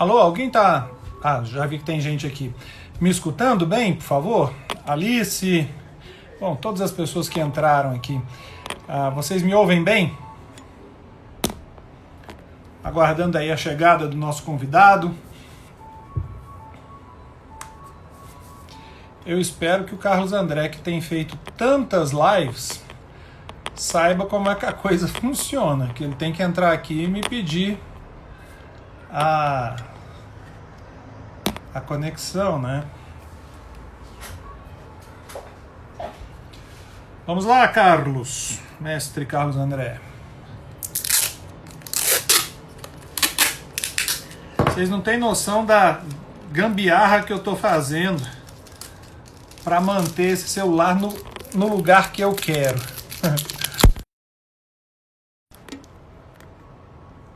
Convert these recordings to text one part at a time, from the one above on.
Alô, alguém tá... Ah, já vi que tem gente aqui. Me escutando bem, por favor? Alice... Bom, todas as pessoas que entraram aqui. Vocês me ouvem bem? Aguardando aí a chegada do nosso convidado. Eu espero que o Carlos André, que tem feito tantas lives, saiba como é que a coisa funciona. Que ele tem que entrar aqui e me pedir a conexão, né? Vamos lá, Carlos. Mestre Carlos André. Vocês não têm noção da gambiarra que eu tô fazendo para manter esse celular no lugar que eu quero.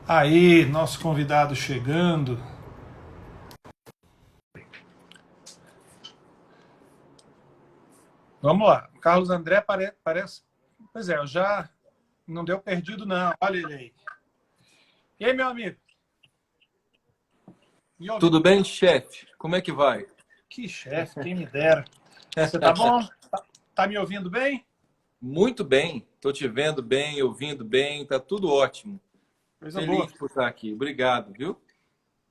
Aí, nosso convidado chegando. Vamos lá. O Carlos André parece... Pois é, eu já não deu perdido, não. Olha ele aí. E aí, meu amigo? Tudo bem, chefe? Como é que vai? Que chefe, quem me dera. Você tá bom? Tá me ouvindo bem? Muito bem. Estou te vendo bem, ouvindo bem. Tá tudo ótimo. Coisa Feliz boa. por estar aqui. Obrigado, viu?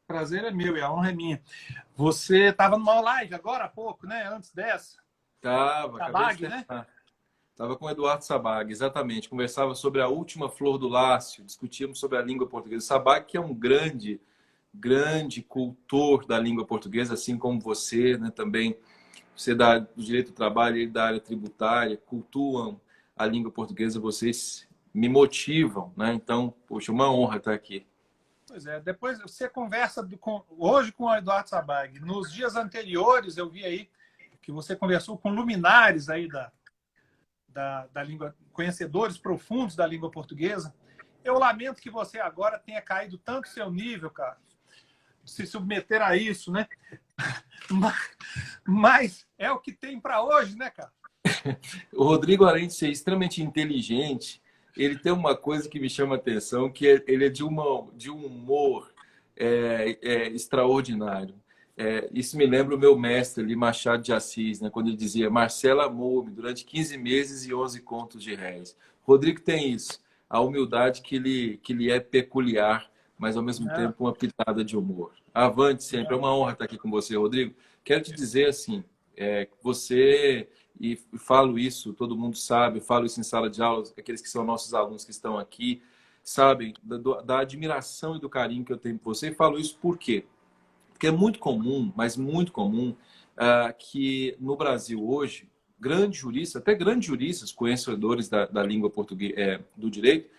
Prazer é meu e a honra é minha. Você estava numa live agora há pouco, né? Antes dessa. Tava, acabei de Sabag, né? terminar. Tava com o Eduardo Sabag, exatamente. Conversava sobre a última flor do Lácio, discutíamos sobre a língua portuguesa. Sabag, que é um grande cultor da língua portuguesa, assim como você, né? Também você do direito do trabalho, ele da área tributária, cultuam a língua portuguesa, vocês me motivam, né? Então, poxa, uma honra estar aqui. Pois é, depois você conversa hoje com o Eduardo Sabag. Nos dias anteriores eu vi aí que você conversou com luminares aí da língua, conhecedores profundos da língua portuguesa. Eu lamento que você agora tenha caído tanto seu nível, cara, de se submeter a isso, né? Mas é o que tem para hoje, né, cara? O Rodrigo, além de ser extremamente inteligente, ele tem uma coisa que me chama a atenção, que ele é de um humor extraordinário. Isso me lembra o meu mestre ali, Machado de Assis, né? Quando ele dizia: Marcela amou-me durante 15 meses e 11 contos de réis. Rodrigo tem isso, a humildade que lhe é peculiar, mas ao mesmo Não, tempo uma pitada de humor. Avante sempre, é não. uma honra estar aqui com você, Rodrigo. Quero te dizer assim, você, e falo isso, todo mundo sabe, eu falo isso em sala de aula, aqueles que são nossos alunos que estão aqui, sabem da admiração e do carinho que eu tenho por você, e falo isso por quê? Porque é muito comum, mas muito comum, que no Brasil hoje, grandes juristas, até grandes juristas, conhecedores da língua portuguesa, do direito,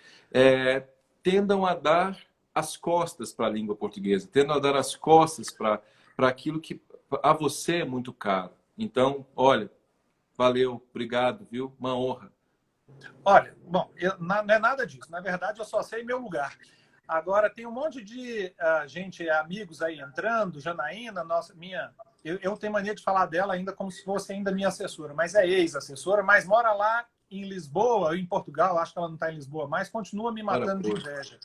tendam a dar as costas para a língua portuguesa, tendam a dar as costas para aquilo que a você é muito caro. Então, olha, valeu, obrigado, viu? Uma honra. Olha, bom, não é nada disso. Na verdade, eu só sei meu lugar. Agora, tem um monte de gente, amigos aí entrando. Janaína, eu tenho mania de falar dela ainda como se fosse ainda minha assessora, mas é ex-assessora, mas mora lá em Lisboa, em Portugal, acho que ela não está em Lisboa mais, continua me Ora, matando de poxa. inveja.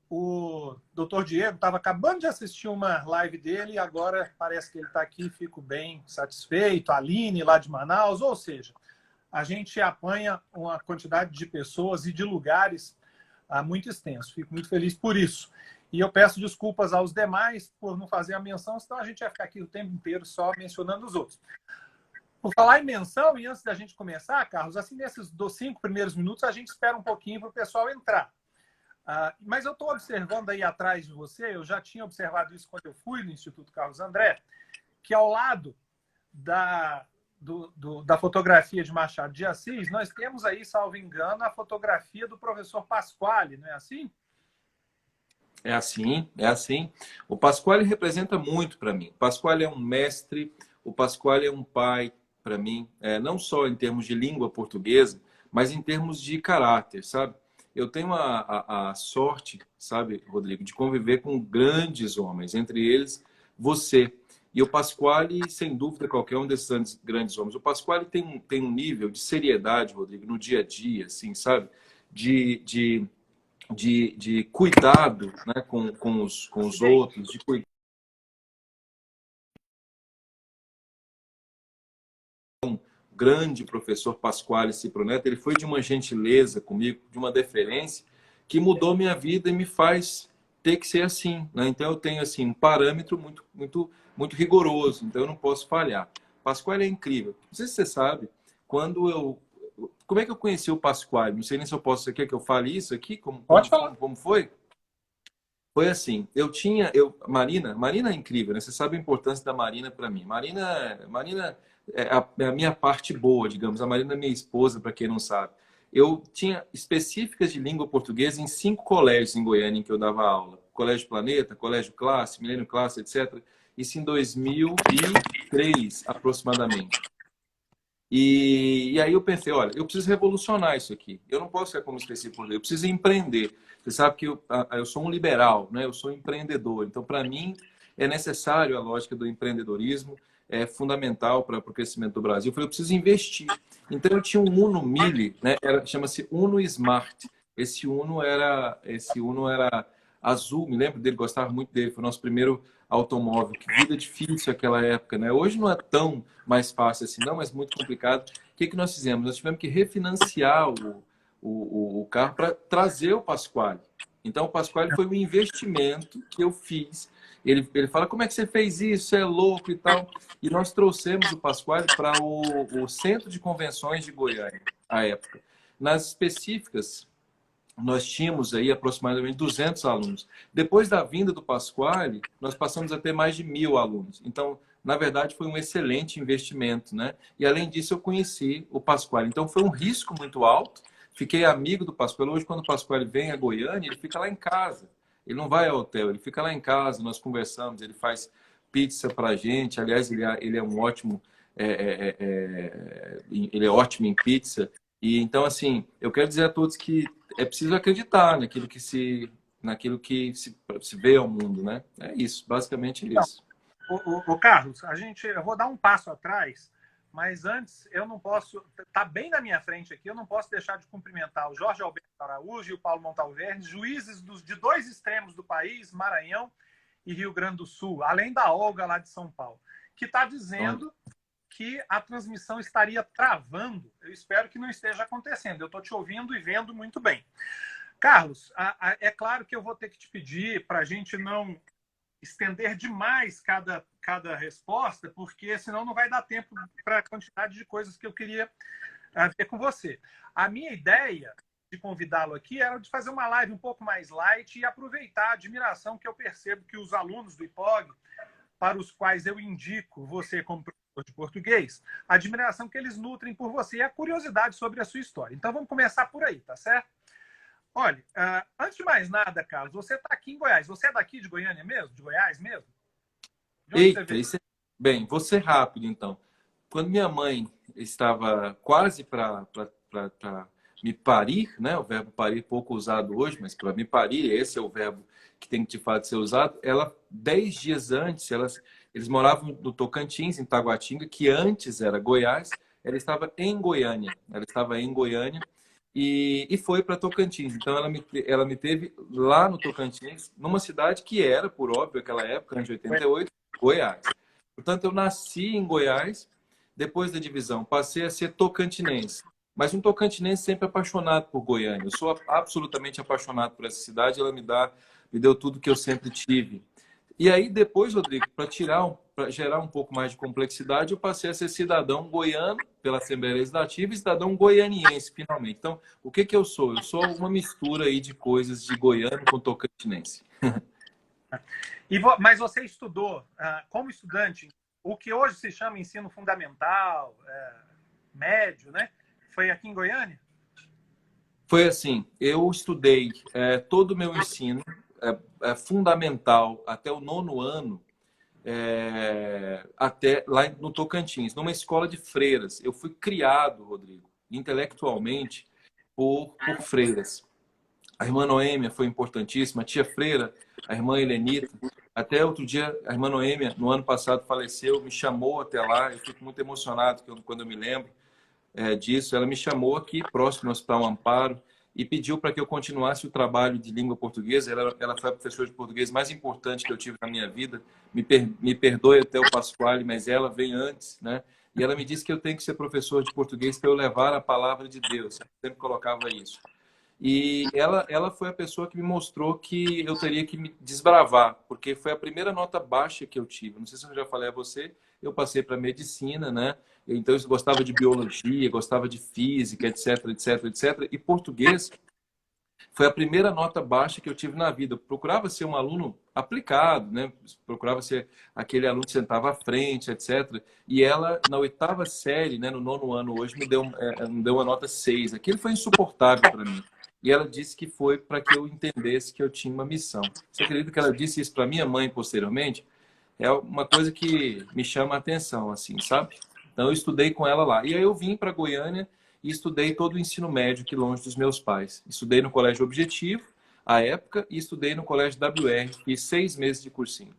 O doutor Diego estava acabando de assistir uma live dele e agora parece que ele está aqui, fico bem satisfeito. A Aline, lá de Manaus, ou seja, a gente apanha uma quantidade de pessoas e de lugares muito extenso. Fico muito feliz por isso. E eu peço desculpas aos demais por não fazer a menção, senão a gente vai ficar aqui o tempo inteiro só mencionando os outros. Por falar em menção, e antes da gente começar, Carlos, assim, nesses 5 primeiros minutos, a gente espera um pouquinho para o pessoal entrar. Mas eu estou observando aí atrás de você, eu já tinha observado isso quando eu fui no Instituto Carlos André, que ao lado da fotografia de Machado de Assis, nós temos aí, salvo engano, a fotografia do professor Pasquale, não é assim? É assim, é assim. O Pasquale representa muito para mim. O Pasquale é um mestre, o Pasquale é um pai para mim, não só em termos de língua portuguesa, mas em termos de caráter, sabe? Eu tenho a sorte, sabe, Rodrigo, de conviver com grandes homens, entre eles você. E o Pasquale, sem dúvida, qualquer um desses grandes homens. O Pasquale tem um nível de seriedade, Rodrigo, no dia a dia, assim, sabe? De de cuidado, né, com os outros, de cuidar. O grande professor Pasquale Ciproneto, ele foi de uma gentileza comigo, de uma deferência, que mudou minha vida e me faz ter que ser assim, né? Então eu tenho assim um parâmetro muito rigoroso, então eu não posso falhar. Pasquale é incrível. Não sei se você sabe, quando eu como é que eu conheci o Pasquale? Não sei nem se eu posso, você quer que eu fale isso aqui? Pode falar. Como foi? Foi assim, Marina é incrível, né? Você sabe a importância da Marina para mim. Marina é a minha parte boa, digamos. A Marina é minha esposa, para quem não sabe. Eu tinha específicas de língua portuguesa em 5 colégios em Goiânia em que eu dava aula. Colégio Planeta, Colégio Classe, Milênio Classe, etc. Isso em 2003, aproximadamente. E aí eu pensei, olha, eu preciso revolucionar isso aqui. Eu não posso ser como específico, eu preciso empreender. Você sabe que eu sou um liberal, né? Eu sou um empreendedor. Então, para mim, é necessário a lógica do empreendedorismo, é fundamental para o crescimento do Brasil. Eu falei, eu preciso investir. Então, eu tinha um Uno Mille, né? Chama-se Uno Smart. Esse Uno era azul, me lembro dele, gostava muito dele. Foi o nosso primeiro automóvel. Que vida difícil aquela época, né? Hoje não é tão mais fácil assim, não, mas muito complicado. O que nós fizemos? Nós tivemos que refinanciar o carro para trazer o Pasquale. Então, o Pasquale foi um investimento que eu fiz. Ele fala, como é que você fez isso? Você é louco e tal. E nós trouxemos o Pasquale para o Centro de Convenções de Goiânia, à época. Nas específicas, nós tínhamos aí aproximadamente 200 alunos. Depois da vinda do Pasquale, nós passamos a ter mais de 1.000 alunos. Então, na verdade, foi um excelente investimento, né? E, além disso, eu conheci o Pasquale. Então, foi um risco muito alto. Fiquei amigo do Pasquale. Hoje, quando o Pasquale vem a Goiânia, ele fica lá em casa. Ele não vai ao hotel, ele fica lá em casa, nós conversamos, ele faz pizza para a gente. Aliás, ele é um ótimo... ele é ótimo em pizza. E, então, assim, eu quero dizer a todos que é preciso acreditar naquilo que se vê ao mundo, né? É isso, basicamente é Então, isso. Carlos, eu vou dar um passo atrás, mas antes eu não posso, tá bem na minha frente aqui, eu não posso deixar de cumprimentar o Jorge Alberto Araújo e o Paulo Montalverne, juízes de 2 extremos do país, Maranhão e Rio Grande do Sul, além da Olga lá de São Paulo, que está dizendo que a transmissão estaria travando. Eu espero que não esteja acontecendo. Eu estou te ouvindo e vendo muito bem. Carlos, é claro que eu vou ter que te pedir para a gente não estender demais cada resposta, porque senão não vai dar tempo para a quantidade de coisas que eu queria ver com você. A minha ideia de convidá-lo aqui era de fazer uma live um pouco mais light e aproveitar a admiração que eu percebo que os alunos do IPOG, para os quais eu indico você como professor de português, a admiração que eles nutrem por você e a curiosidade sobre a sua história. Então vamos começar por aí, tá certo? Olha, antes de mais nada, Carlos, você está aqui em Goiás. Você é daqui de Goiânia mesmo? De Goiás mesmo? De onde você Eita, veio? bem, vou ser rápido então. Quando minha mãe estava quase para me parir, né? O verbo parir pouco usado hoje, mas para me parir, esse é o verbo que tem que de fato ser usado. Ela, 10 dias antes, eles moravam no Tocantins, em Taguatinga, que antes era Goiás. Ela estava em Goiânia. Ela estava em Goiânia e foi para Tocantins. Então, ela me teve lá no Tocantins, numa cidade que era, por óbvio, aquela época, antes de 88, Goiás. Portanto, eu nasci em Goiás, depois da divisão, passei a ser tocantinense. Mas um tocantinense sempre apaixonado por Goiânia. Eu sou absolutamente apaixonado por essa cidade, ela me deu tudo que eu sempre tive. E aí, depois, Rodrigo, para gerar um pouco mais de complexidade, eu passei a ser cidadão goiano pela Assembleia Legislativa e cidadão goianiense, finalmente. Então, o que que eu sou? Eu sou uma mistura aí de coisas de goiano com tocantinense. Mas você estudou, como estudante, o que hoje se chama ensino fundamental, médio, né? Foi aqui em Goiânia? Foi assim, eu estudei todo o meu ensino fundamental até o 9º ano, até lá no Tocantins, numa escola de freiras. Eu fui criado, Rodrigo, intelectualmente por freiras. A irmã Noêmia foi importantíssima, a tia Freira, a irmã Helenita. Até outro dia, a irmã Noêmia, no ano passado, faleceu, me chamou até lá. Eu fico muito emocionado quando eu me lembro disso. Ela me chamou aqui, próximo ao Hospital Amparo, e pediu para que eu continuasse o trabalho de língua portuguesa. Ela foi a professora de português mais importante que eu tive na minha vida. Me perdoe até o Pasquale, mas ela vem antes, né? E ela me disse que eu tenho que ser professor de português para eu levar a palavra de Deus. Eu sempre colocava isso. E ela foi a pessoa que me mostrou que eu teria que me desbravar, porque foi a primeira nota baixa que eu tive. Não sei se eu já falei a você, eu passei para medicina, né? Então eu gostava de biologia, gostava de física, etc, etc, etc. E português foi a primeira nota baixa que eu tive na vida. Eu procurava ser um aluno aplicado, né? Procurava ser aquele aluno que sentava à frente, etc. E ela, na oitava série, né, no nono ano hoje, me deu uma nota 6. Aquilo foi insuportável para mim. E ela disse que foi para que eu entendesse que eu tinha uma missão. Você acredita que ela disse isso para minha mãe posteriormente? É uma coisa que me chama a atenção, assim, sabe? Então, eu estudei com ela lá. E aí eu vim para Goiânia e estudei todo o ensino médio aqui longe dos meus pais. Estudei no Colégio Objetivo, à época, e estudei no Colégio WR. Fiz 6 meses de cursinho.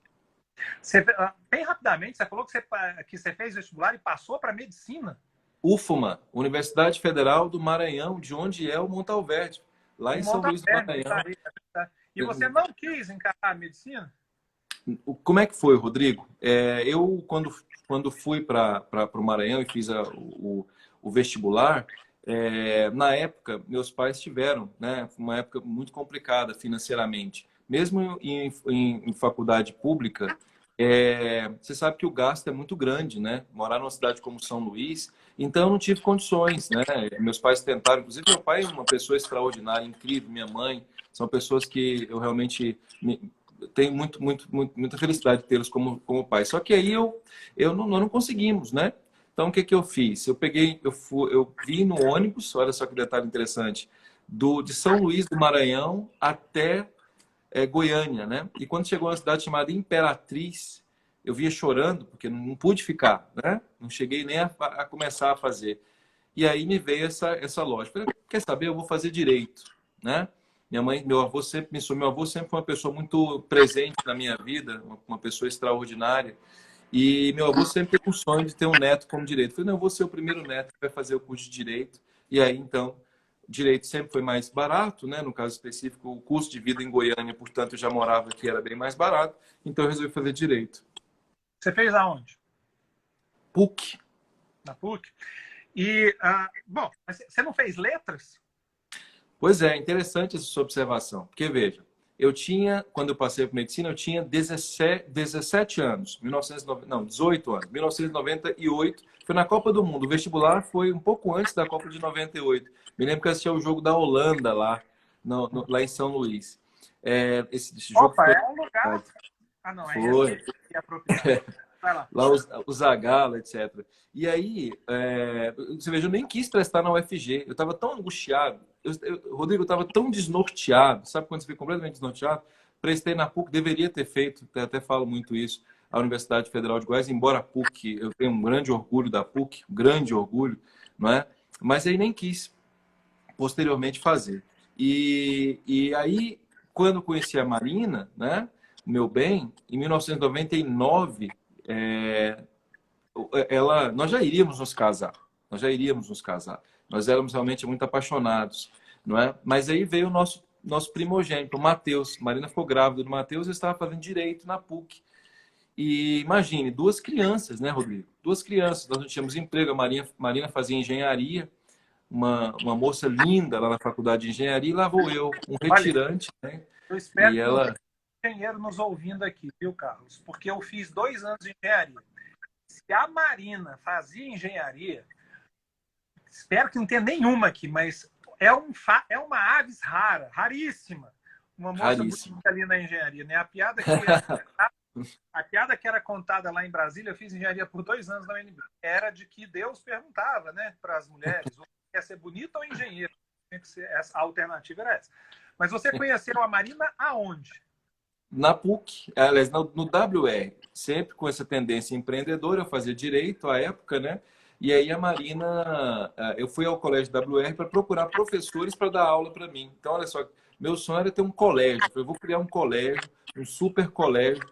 Bem rapidamente, você falou que você fez vestibular e passou para medicina. UFMA, Universidade Federal do Maranhão, de onde é o Montalverde, lá em São Luís do Montalverde, Maranhão. e você não quis encarar a medicina? Como é que foi, Rodrigo? Eu, quando fui para o Maranhão e fiz o vestibular, na época, meus pais tiveram, né, uma época muito complicada financeiramente. Mesmo em faculdade pública, você sabe que o gasto é muito grande, né? Morar numa cidade como São Luís, então eu não tive condições, né? Meus pais tentaram, inclusive meu pai é uma pessoa extraordinária, incrível, minha mãe, são pessoas que eu realmente tenho muita felicidade de tê-los como pai. Só que aí nós não conseguimos, né? Então, o que que eu fiz? Eu vim no ônibus, olha só que detalhe interessante, de São Luís do Maranhão até Goiânia, né? E quando chegou a uma cidade chamada Imperatriz, eu via chorando, porque não pude ficar, né? Não cheguei nem a começar a fazer. E aí me veio essa lógica. Falei, quer saber? Eu vou fazer direito, né? Meu avô sempre foi uma pessoa muito presente na minha vida, uma pessoa extraordinária. E meu avô sempre teve um sonho de ter um neto como direito. Eu falei, não, eu vou ser o primeiro neto que vai fazer o curso de direito. E aí, então, direito sempre foi mais barato, né? No caso específico, o custo de vida em Goiânia, portanto, eu já morava aqui, era bem mais barato. Então, eu resolvi fazer direito. Você fez aonde? PUC. Na PUC? Bom, mas você não fez letras? Pois é, interessante essa sua observação. Porque, veja, quando eu passei para medicina, eu tinha 17 anos, 18 anos, 1998, foi na Copa do Mundo. O vestibular foi um pouco antes da Copa de 98. Me lembro que eu assisti o jogo da Holanda lá, lá em São Luís. Esse jogo Opa, foi... é um lugar... Ah, não, foi. esse que é apropriado. Vai lá. Lá o Zagallo, etc. E aí, você veja, eu nem quis prestar na UFG. Eu estava tão angustiado. Rodrigo, eu estava tão desnorteado. Sabe quando você fica completamente desnorteado? Prestei na PUC, deveria ter feito, até falo muito isso, a Universidade Federal de Goiás, embora a PUC, eu tenho um grande orgulho da PUC, um grande orgulho, não é? Mas aí nem quis posteriormente fazer. E aí, quando eu conheci a Marina, né, meu bem, em 1999, nós já iríamos nos casar. Nós já iríamos nos casar. Nós éramos realmente muito apaixonados, não é? Mas aí veio o nosso primogênito, o Matheus. Marina ficou grávida do Matheus e estava fazendo direito na PUC. E imagine, 2 crianças, né, Rodrigo? 2 crianças. Nós não tínhamos emprego. A Marina fazia engenharia, uma moça linda lá na faculdade de engenharia, e lá vou eu, um retirante, né? Eu espero E que não ela... tenha engenheiro nos ouvindo aqui, viu, Carlos? Porque eu fiz 2 anos de engenharia. Se a Marina fazia engenharia, espero que não tenha nenhuma aqui, mas é uma aves rara, raríssima. Uma moça bonita ali na engenharia, né? A piada que era contada lá em Brasília, eu fiz engenharia por 2 anos na UNB, era de que Deus perguntava, né, para as mulheres, quer ser bonita ou engenheiro? A alternativa era essa. Mas você conheceu a Marina aonde? Na PUC, aliás, no WR, sempre com essa tendência empreendedora, eu fazia direito à época, né? E aí a Marina, eu fui ao colégio WR para procurar professores para dar aula para mim. Então, olha só, meu sonho era ter um colégio. Eu vou criar um colégio, um super colégio,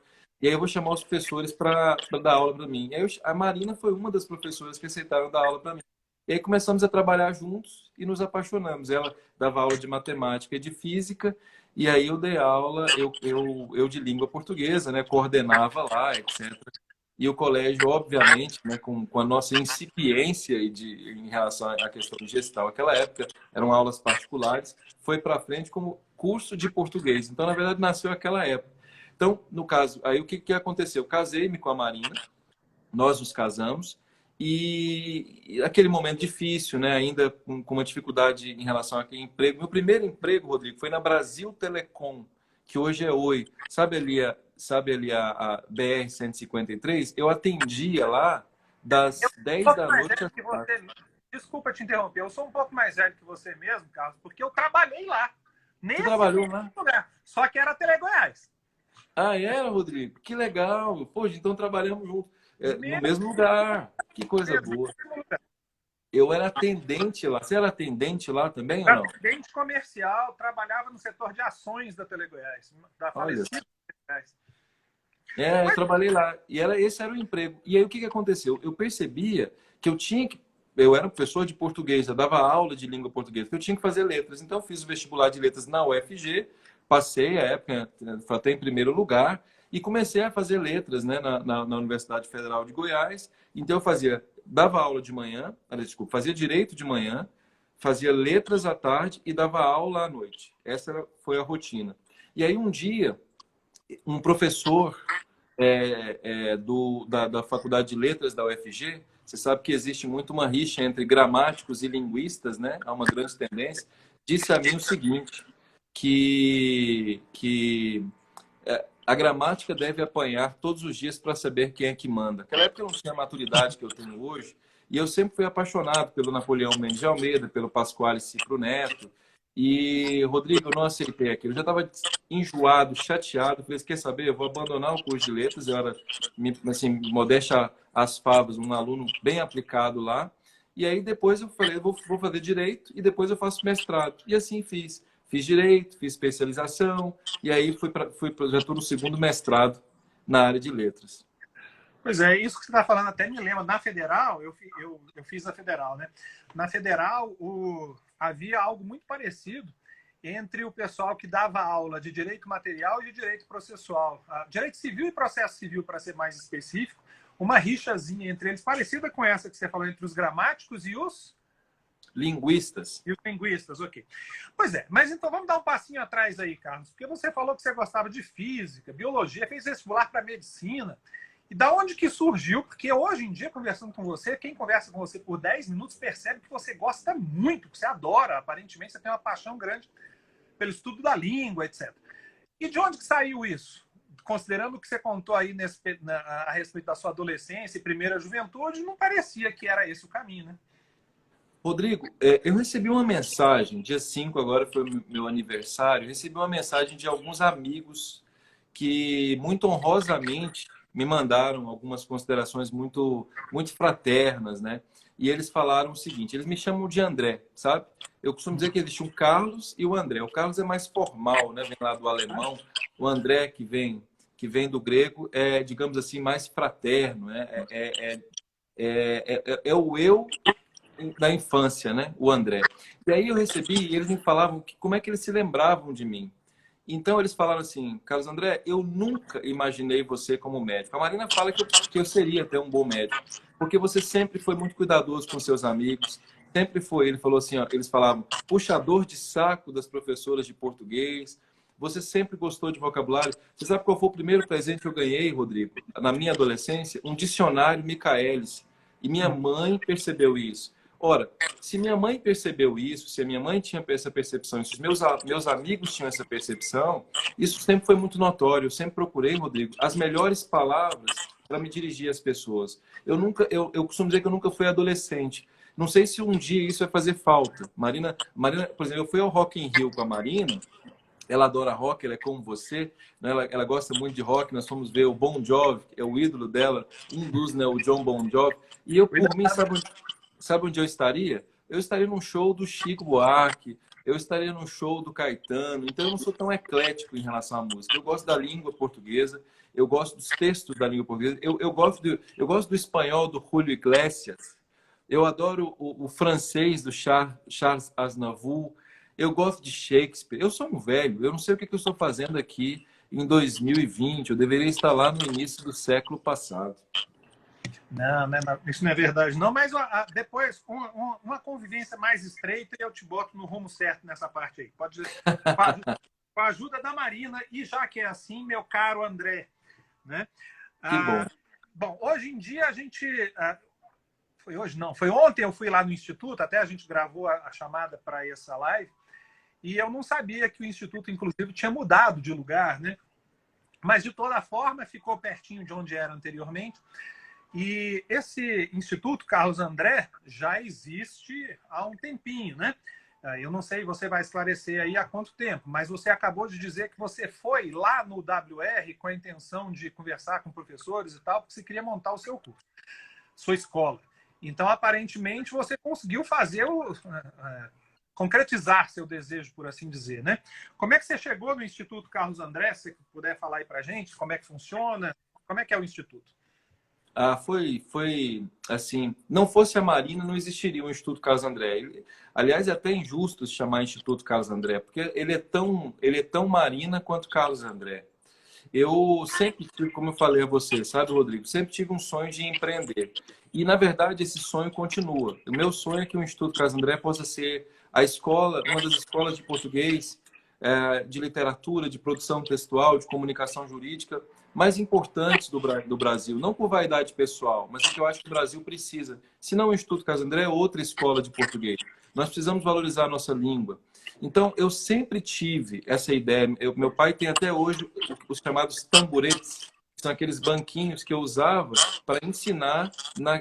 e aí eu vou chamar os professores para dar aula para mim. E aí a Marina foi uma das professoras que aceitaram dar aula para mim. E aí começamos a trabalhar juntos e nos apaixonamos. Ela dava aula de matemática e de física, e aí eu dei aula, eu de língua portuguesa, né? Coordenava lá, etc. E o colégio, obviamente, né, com a nossa incipiência em relação à questão de gestão, naquela época eram aulas particulares, foi para frente como curso de português. Então, na verdade, nasceu aquela época. Então, no caso, aí o que, que aconteceu? Eu casei-me com a Marina, nós nos casamos, e aquele momento difícil, né, ainda com uma dificuldade em relação àquele emprego. Meu primeiro emprego, Rodrigo, foi na Brasil Telecom, que hoje é Oi. Sabe ali a BR-153? Eu atendia lá das 10 da noite às 4. Desculpa te interromper, eu sou um pouco mais velho que você mesmo, Carlos, porque eu trabalhei lá, Tu nesse trabalhou lá? lugar, só que era Telegoiás. Ah, era, Rodrigo? Que legal. Poxa, então trabalhamos juntos, no Mesmo, mesmo lugar. Que coisa mesmo boa. lugar. Eu era atendente lá. Você era atendente lá também ou não? Atendente comercial, trabalhava no setor de ações da Telegoiás, da Olha. falecida Telegoiás. Eu trabalhei lá. E esse era o emprego. E aí o que, que aconteceu? Eu percebia que eu tinha que. Eu era professor de português, eu dava aula de língua portuguesa, que eu tinha que fazer letras. Então eu fiz o vestibular de letras na UFG, passei a época até em primeiro lugar e comecei a fazer letras, né, na Universidade Federal de Goiás. Então eu dava aula de manhã, desculpa, fazia direito de manhã, fazia letras à tarde e dava aula à noite. Foi a rotina. E aí um dia, um professor da Faculdade de Letras da UFG, você sabe que existe muito uma rixa entre gramáticos e linguistas, né? Há uma grande tendência. Disse a mim o seguinte, que a gramática deve apanhar todos os dias para saber quem é que manda. Naquela época eu não tinha a maturidade que eu tenho hoje, e eu sempre fui apaixonado pelo Napoleão Mendes de Almeida, pelo Pasquale Cipro Neto. E, Rodrigo, eu não aceitei aquilo. Eu já estava enjoado, chateado. Falei, quer saber? Eu vou abandonar o curso de letras. Eu era, assim, modéstia às favas, um aluno bem aplicado lá. E aí depois eu falei, eu vou fazer direito e depois eu faço mestrado. E assim fiz. Fiz direito, fiz especialização e aí já estou no segundo mestrado na área de letras. Pois é, isso que você está falando até me lembra. Na Federal, eu fiz a Federal, né? Na Federal, havia algo muito parecido entre o pessoal que dava aula de direito material e de direito processual. Direito civil e processo civil, para ser mais específico, uma rixazinha entre eles, parecida com essa que você falou entre os gramáticos e os linguistas. E os linguistas, ok. Pois é, mas então vamos dar um passinho atrás aí, Carlos, porque você falou que você gostava de física, biologia, fez vestibular para medicina. E da onde que surgiu? Porque hoje em dia, conversando com você, quem conversa com você por 10 minutos percebe que você gosta muito, que você adora. Aparentemente, você tem uma paixão grande pelo estudo da língua, etc. E de onde que saiu isso? Considerando o que você contou aí a respeito da sua adolescência e primeira juventude, não parecia que era esse o caminho, né? Rodrigo, eu recebi uma mensagem, dia 5 agora foi meu aniversário, recebi uma mensagem de alguns amigos que muito honrosamente me mandaram algumas considerações muito, muito fraternas, né? E eles falaram o seguinte, eles me chamam de André, sabe? Eu costumo dizer que existe um Carlos e o André. O Carlos é mais formal, né? Vem lá do alemão. O André, que vem do grego, é, digamos assim, mais fraterno, né? É o eu da infância, né? O André. E aí eu recebi, e eles me falavam como é que eles se lembravam de mim. Então eles falaram assim, Carlos André, eu nunca imaginei você como médico. A Marina fala que eu seria até um bom médico, porque você sempre foi muito cuidadoso com seus amigos, sempre foi. Ele falou assim, ó, eles falavam, puxador de saco das professoras de português. Você sempre gostou de vocabulário. Você sabe qual foi o primeiro presente que eu ganhei, Rodrigo? Na minha adolescência, um dicionário Michaelis. E minha mãe percebeu isso. Ora, se minha mãe percebeu isso, se a minha mãe tinha essa percepção, se os meus amigos tinham essa percepção, isso sempre foi muito notório. Eu sempre procurei, Rodrigo, as melhores palavras para me dirigir às pessoas. Eu costumo dizer que eu nunca fui adolescente. Não sei se um dia isso vai fazer falta. Marina, por exemplo, eu fui ao Rock in Rio com a Marina. Ela adora rock, ela é como você, né? Ela gosta muito de rock. Nós fomos ver o Bon Jovi, que é o ídolo dela, um dos, né, o John Bon Jovi. E eu, por mim, sabe onde eu estaria? Eu estaria num show do Chico Buarque, eu estaria num show do Caetano. Então eu não sou tão eclético em relação à música. Eu gosto da língua portuguesa, eu gosto dos textos da língua portuguesa, eu gosto do espanhol do Julio Iglesias. Eu adoro o francês do Charles Aznavour. Eu gosto de Shakespeare. Eu sou um velho. Eu não sei o que eu estou fazendo aqui em 2020. Eu deveria estar lá no início do século passado. Não, isso não é verdade, não. Mas depois, uma convivência mais estreita, eu te boto no rumo certo nessa parte aí. Pode dizer, com a ajuda da Marina, e já que é assim, meu caro André, né? Que bom. Bom, hoje em dia a gente... foi hoje não, foi ontem eu fui lá no Instituto, até a gente gravou a chamada para essa live, e eu não sabia que o Instituto, inclusive, tinha mudado de lugar, né? Mas, de toda forma, ficou pertinho de onde era anteriormente. E esse Instituto Carlos André já existe há um tempinho, né? Eu não sei, você vai esclarecer aí há quanto tempo, mas você acabou de dizer que você foi lá no WR com a intenção de conversar com professores e tal, porque você queria montar o seu curso, sua escola. Então, aparentemente, você conseguiu fazer concretizar seu desejo, por assim dizer, né? Como é que você chegou no Instituto Carlos André? Se você puder falar aí para a gente, como é que funciona? Como é que é o Instituto? Foi assim, não fosse a Marina, não existiria o Instituto Carlos André. Aliás, é até injusto se chamar Instituto Carlos André, porque ele é tão Marina quanto Carlos André. Eu sempre tive, como eu falei a você, sabe, Rodrigo? Sempre tive um sonho de empreender. E, na verdade, esse sonho continua. O meu sonho é que o Instituto Carlos André possa ser a escola, uma das escolas de português, de literatura, de produção textual, de comunicação jurídica mais importantes do Brasil. Não por vaidade pessoal, mas o que eu acho que o Brasil precisa. Se não o Instituto Carlos André, é outra escola de português. Nós precisamos valorizar a nossa língua. Então, eu sempre tive essa ideia. Meu pai tem até hoje os chamados tamburetes, que são aqueles banquinhos que eu usava para ensinar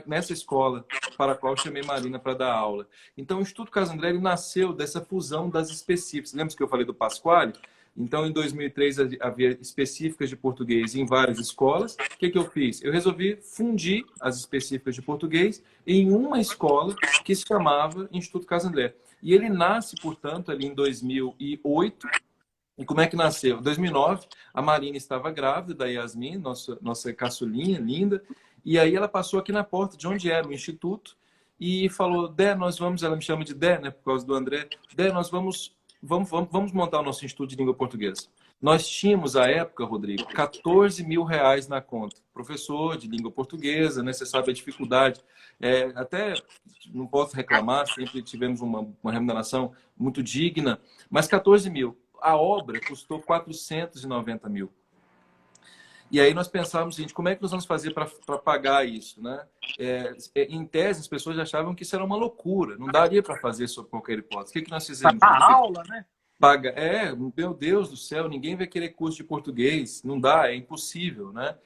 nessa escola para a qual eu chamei Marina para dar aula. Então, o Instituto Carlos André ele nasceu dessa fusão das específicas. Lembra que eu falei do Pasquale? Então, em 2003, havia específicas de português em várias escolas. O que eu fiz? Eu resolvi fundir as específicas de português em uma escola que se chamava Instituto Carlos André. E ele nasce, portanto, ali em 2008. E como é que nasceu? Em 2009, a Marina estava grávida da Yasmin, nossa caçulinha linda. E aí ela passou aqui na porta de onde era o Instituto e falou, Dé, nós vamos... Ela me chama de Dé, né, por causa do André. Dé, nós vamos montar o nosso Instituto de Língua Portuguesa. Nós tínhamos, à época, Rodrigo, 14 mil reais na conta. Professor de língua portuguesa, né? Você sabe a dificuldade. Até não posso reclamar, sempre tivemos uma remuneração muito digna, mas 14 mil. A obra custou 490 mil. E aí nós pensávamos, gente, como é que nós vamos fazer para pagar isso, né? Em tese, as pessoas achavam que isso era uma loucura, não daria para fazer sob qualquer hipótese. O que nós fizemos? A aula, né? Paga. Meu Deus do céu, ninguém vai querer curso de português, não dá, é impossível, né?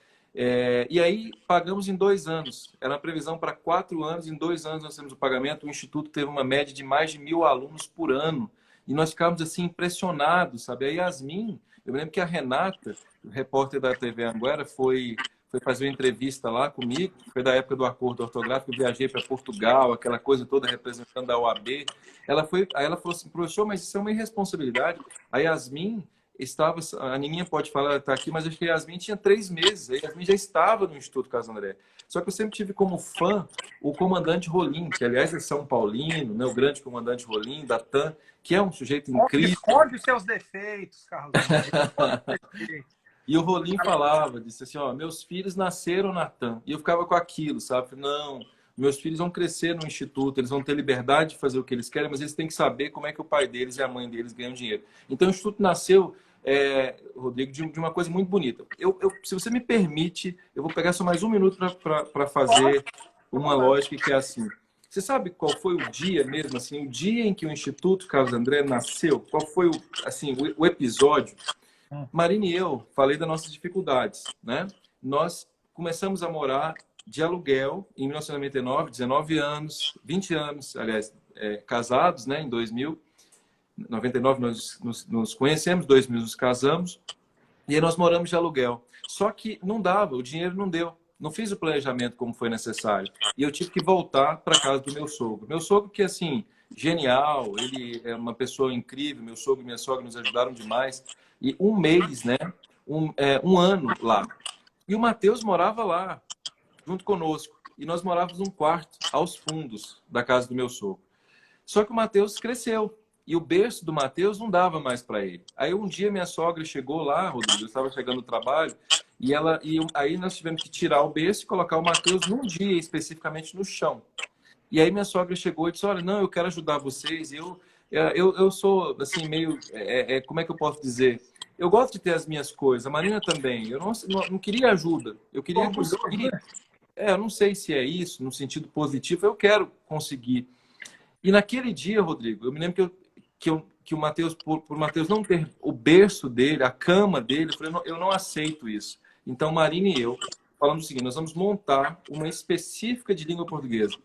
E aí pagamos em 2 anos. Era uma previsão para 4 anos, em 2 anos nós temos o pagamento. O Instituto teve uma média de mais de 1.000 alunos por ano. E nós ficávamos assim impressionados, sabe? A Yasmin, eu me lembro que a Renata, repórter da TV Anguera, foi fazer uma entrevista lá comigo, foi da época do acordo ortográfico, eu viajei para Portugal, aquela coisa toda representando a OAB. Aí ela falou assim, professor, mas isso é uma irresponsabilidade. A Yasmin estava, a Nininha pode falar, ela está aqui, mas acho que a Yasmin tinha 3 meses, a Yasmin já estava no Instituto Carlos André. Só que eu sempre tive como fã o comandante Rolim, que aliás é São Paulino, né, o grande comandante Rolim, da TAM, que é um sujeito incrível. Esconde os seus defeitos, Carlos André. E o Rolim falava, disse assim, ó, meus filhos nasceram na TAM. E eu ficava com aquilo, sabe? Não, meus filhos vão crescer no instituto, eles vão ter liberdade de fazer o que eles querem, mas eles têm que saber como é que o pai deles e a mãe deles ganham dinheiro. Então o instituto nasceu, Rodrigo, de uma coisa muito bonita. Se você me permite, eu vou pegar só mais 1 minuto para fazer uma lógica que é assim. Você sabe qual foi o dia mesmo, assim, o dia em que o Instituto Carlos André nasceu? Qual foi o episódio? Marina e eu falei das nossas dificuldades, né? Nós começamos a morar de aluguel em 1999, 19 anos, 20 anos, aliás, casados, né? Em 2000, 99 nós nos conhecemos, 2000 nos casamos e aí nós moramos de aluguel. Só que não dava, o dinheiro não deu. Não fiz o planejamento como foi necessário. E eu tive que voltar para casa do meu sogro. Meu sogro que, assim, genial, ele é uma pessoa incrível, meu sogro e minha sogra nos ajudaram demais. E 1 mês, né? Um ano lá. E o Matheus morava lá, junto conosco. e nós morávamos num quarto aos fundos da casa do meu sogro. Só que o Matheus cresceu e o berço do Matheus não dava mais para ele. Aí um dia minha sogra chegou lá, Rodrigo, eu estava chegando no trabalho, aí nós tivemos que tirar o berço e colocar o Matheus num dia especificamente no chão. E aí minha sogra chegou e disse, olha, não, eu quero ajudar vocês. Eu sou, assim, meio... como é que eu posso dizer? Eu gosto de ter as minhas coisas. A Marina também. Eu não queria ajuda. Eu queria conseguir. Eu não sei se é isso, no sentido positivo. Eu quero conseguir. E naquele dia, Rodrigo, eu me lembro que o Matheus, por Matheus não ter o berço dele, a cama dele, eu falei, eu não aceito isso. Então, Marina e eu falamos o seguinte, nós vamos montar uma específica de língua portuguesa.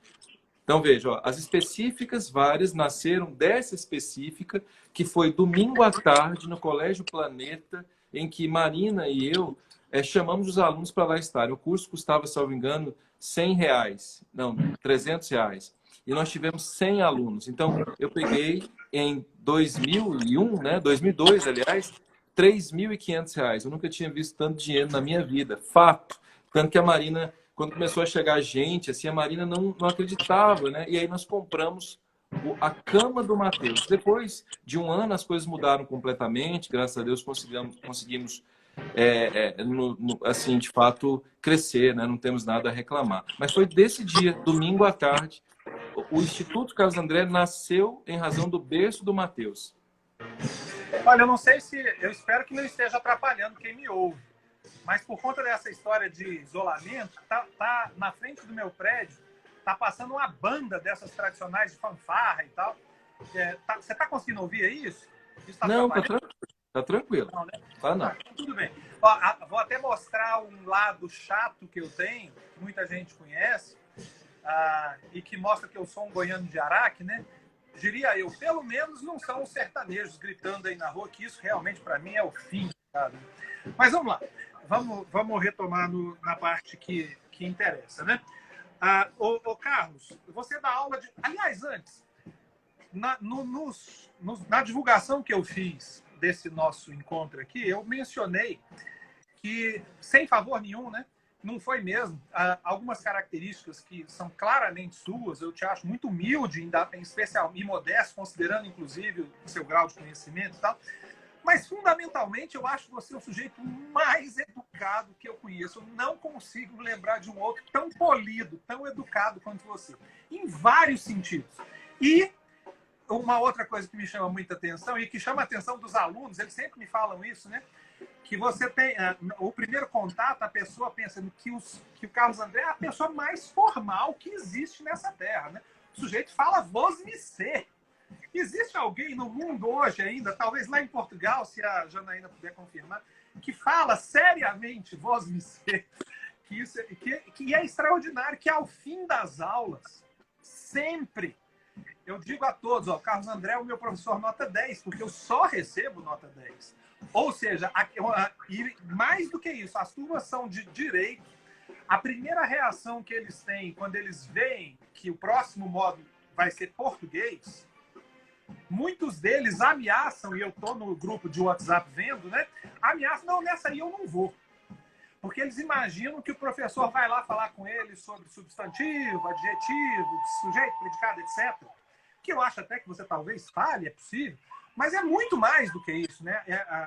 Então, veja, ó, as específicas várias nasceram dessa específica, que foi domingo à tarde no Colégio Planeta, em que Marina e eu chamamos os alunos para lá estarem. O curso custava, salvo engano, R$100, não, R$300. E nós tivemos 100 alunos. Então, eu peguei em 2001, né, 2002, aliás, R$3.500. Eu nunca tinha visto tanto dinheiro na minha vida. Fato. Tanto que a Marina... Quando começou a chegar gente, assim, a Marina não acreditava, né? E aí nós compramos a cama do Matheus. Depois de um ano, as coisas mudaram completamente. Graças a Deus, conseguimos assim, de fato, crescer, né? Não temos nada a reclamar. Mas foi desse dia, domingo à tarde, o Instituto Carlos André nasceu em razão do berço do Matheus. Olha, eu não sei se... Eu espero que não esteja atrapalhando quem me ouve. Mas por conta dessa história de isolamento, tá na frente do meu prédio, tá passando uma banda dessas tradicionais de fanfarra e tal. Você tá conseguindo ouvir isso? Não, tá tranquilo. Não, né? Não. Tudo bem. Ó, vou até mostrar um lado chato que eu tenho, que muita gente conhece, e que mostra que eu sou um goiano de Araque, né? Diria eu, pelo menos não são os sertanejos gritando aí na rua, que isso realmente para mim é o fim. Sabe? Mas vamos lá. Vamos retomar na parte que interessa, né? Ô, Carlos, você dá aula de... Aliás, antes, na divulgação que eu fiz desse nosso encontro aqui, eu mencionei que, sem favor nenhum, né? Não foi mesmo. Algumas características que são claramente suas, eu te acho muito humilde, em especial e modesto, considerando, inclusive, o seu grau de conhecimento e tal. Mas, fundamentalmente, eu acho você o sujeito mais educado que eu conheço. Eu não consigo lembrar de um outro tão polido, tão educado quanto você. Em vários sentidos. E uma outra coisa que me chama muita atenção e que chama a atenção dos alunos, eles sempre me falam isso, né? Que você tem... o primeiro contato, a pessoa pensa que o Carlos André é a pessoa mais formal que existe nessa terra, né? O sujeito fala vosmecê. Existe alguém no mundo hoje ainda, talvez lá em Portugal, se a Janaína puder confirmar, que fala seriamente vosmecê, que é extraordinário, que ao fim das aulas, sempre, eu digo a todos, ó, Carlos André é o meu professor nota 10, porque eu só recebo nota 10. Ou seja, e mais do que isso, as turmas são de direito. A primeira reação que eles têm quando eles veem que o próximo módulo vai ser português, muitos deles ameaçam, e eu estou no grupo de WhatsApp vendo, né? Ameaçam, não, nessa aí eu não vou. Porque eles imaginam que o professor vai lá falar com eles sobre substantivo, adjetivo, sujeito, predicado, etc. Que eu acho até que você talvez fale, é possível, mas é muito mais do que isso, né?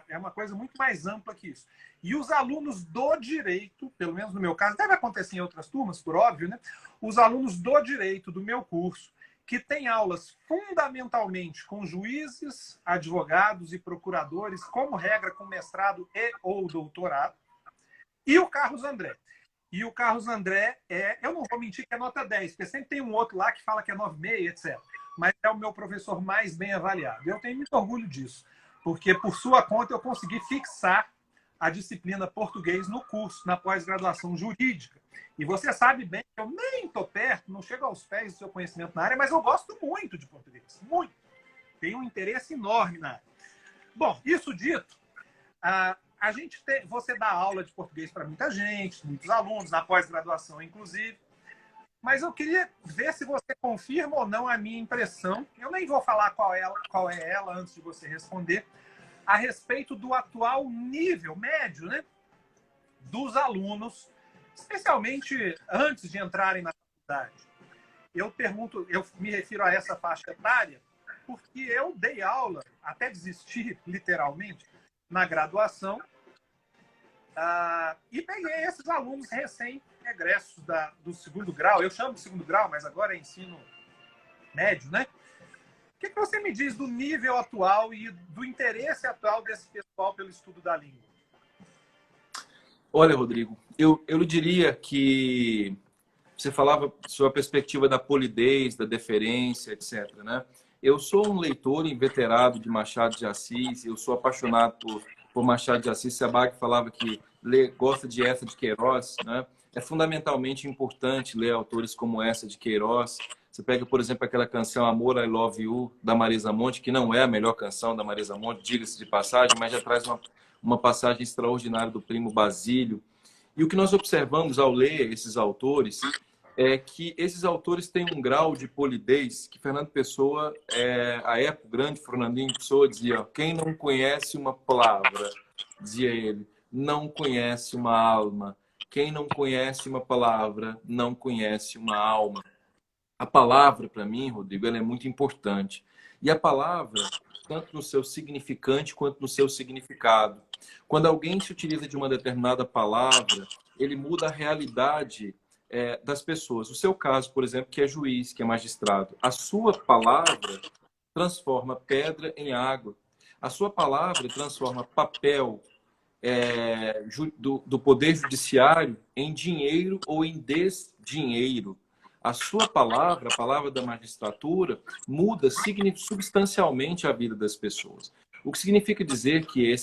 É uma coisa muito mais ampla que isso. E os alunos do direito, pelo menos no meu caso, deve acontecer em outras turmas, por óbvio, né? Os alunos do direito do meu curso, que tem aulas fundamentalmente com juízes, advogados e procuradores, como regra com mestrado e ou doutorado, e o Carlos André. E o Carlos André eu não vou mentir que é nota 10, porque sempre tem um outro lá que fala que é 9,5, etc. Mas é o meu professor mais bem avaliado. Eu tenho muito orgulho disso, porque por sua conta eu consegui fixar a disciplina português no curso, na pós-graduação jurídica. E você sabe bem que eu nem estou perto, não chego aos pés do seu conhecimento na área, mas eu gosto muito de português, muito. Tenho um interesse enorme na área. Bom, isso dito, você dá aula de português para muita gente, muitos alunos, na pós-graduação, inclusive. Mas eu queria ver se você confirma ou não a minha impressão. Eu nem vou falar qual é ela antes de você responder, a respeito do atual nível médio, né, dos alunos especialmente antes de entrarem na faculdade. Eu me refiro a essa faixa etária, porque eu dei aula, até desistir, literalmente, na graduação, e peguei esses alunos recém-egressos do segundo grau. Eu chamo de segundo grau, mas agora é ensino médio, né? O que você me diz do nível atual e do interesse atual desse pessoal pelo estudo da língua? Olha, Rodrigo, eu diria que você falava sobre a perspectiva da polidez, da deferência, etc., né? Eu sou um leitor inveterado de Machado de Assis, eu sou apaixonado por Machado de Assis. Sebag falava que gosta de essa de Queiroz, né? É fundamentalmente importante ler autores como essa de Queiroz. Você pega, por exemplo, aquela canção Amor, I Love You, da Marisa Monte, que não é a melhor canção da Marisa Monte, diga-se de passagem, mas já traz uma passagem extraordinária do Primo Basílio. E o que nós observamos ao ler esses autores é que esses autores têm um grau de polidez que Fernando Pessoa, a época, o grande Fernandinho Pessoa, dizia: ó, quem não conhece uma palavra, dizia ele, não conhece uma alma. Quem não conhece uma palavra, não conhece uma alma. A palavra, para mim, Rodrigo, ela é muito importante. E a palavra, tanto no seu significante quanto no seu significado. Quando alguém se utiliza de uma determinada palavra, ele muda a realidade das pessoas. O seu caso, por exemplo, que é juiz, que é magistrado, a sua palavra transforma pedra em água. A sua palavra transforma papel do Poder Judiciário em dinheiro ou em desdinheiro. A sua palavra, a palavra da magistratura, muda substancialmente a vida das pessoas. O que significa dizer que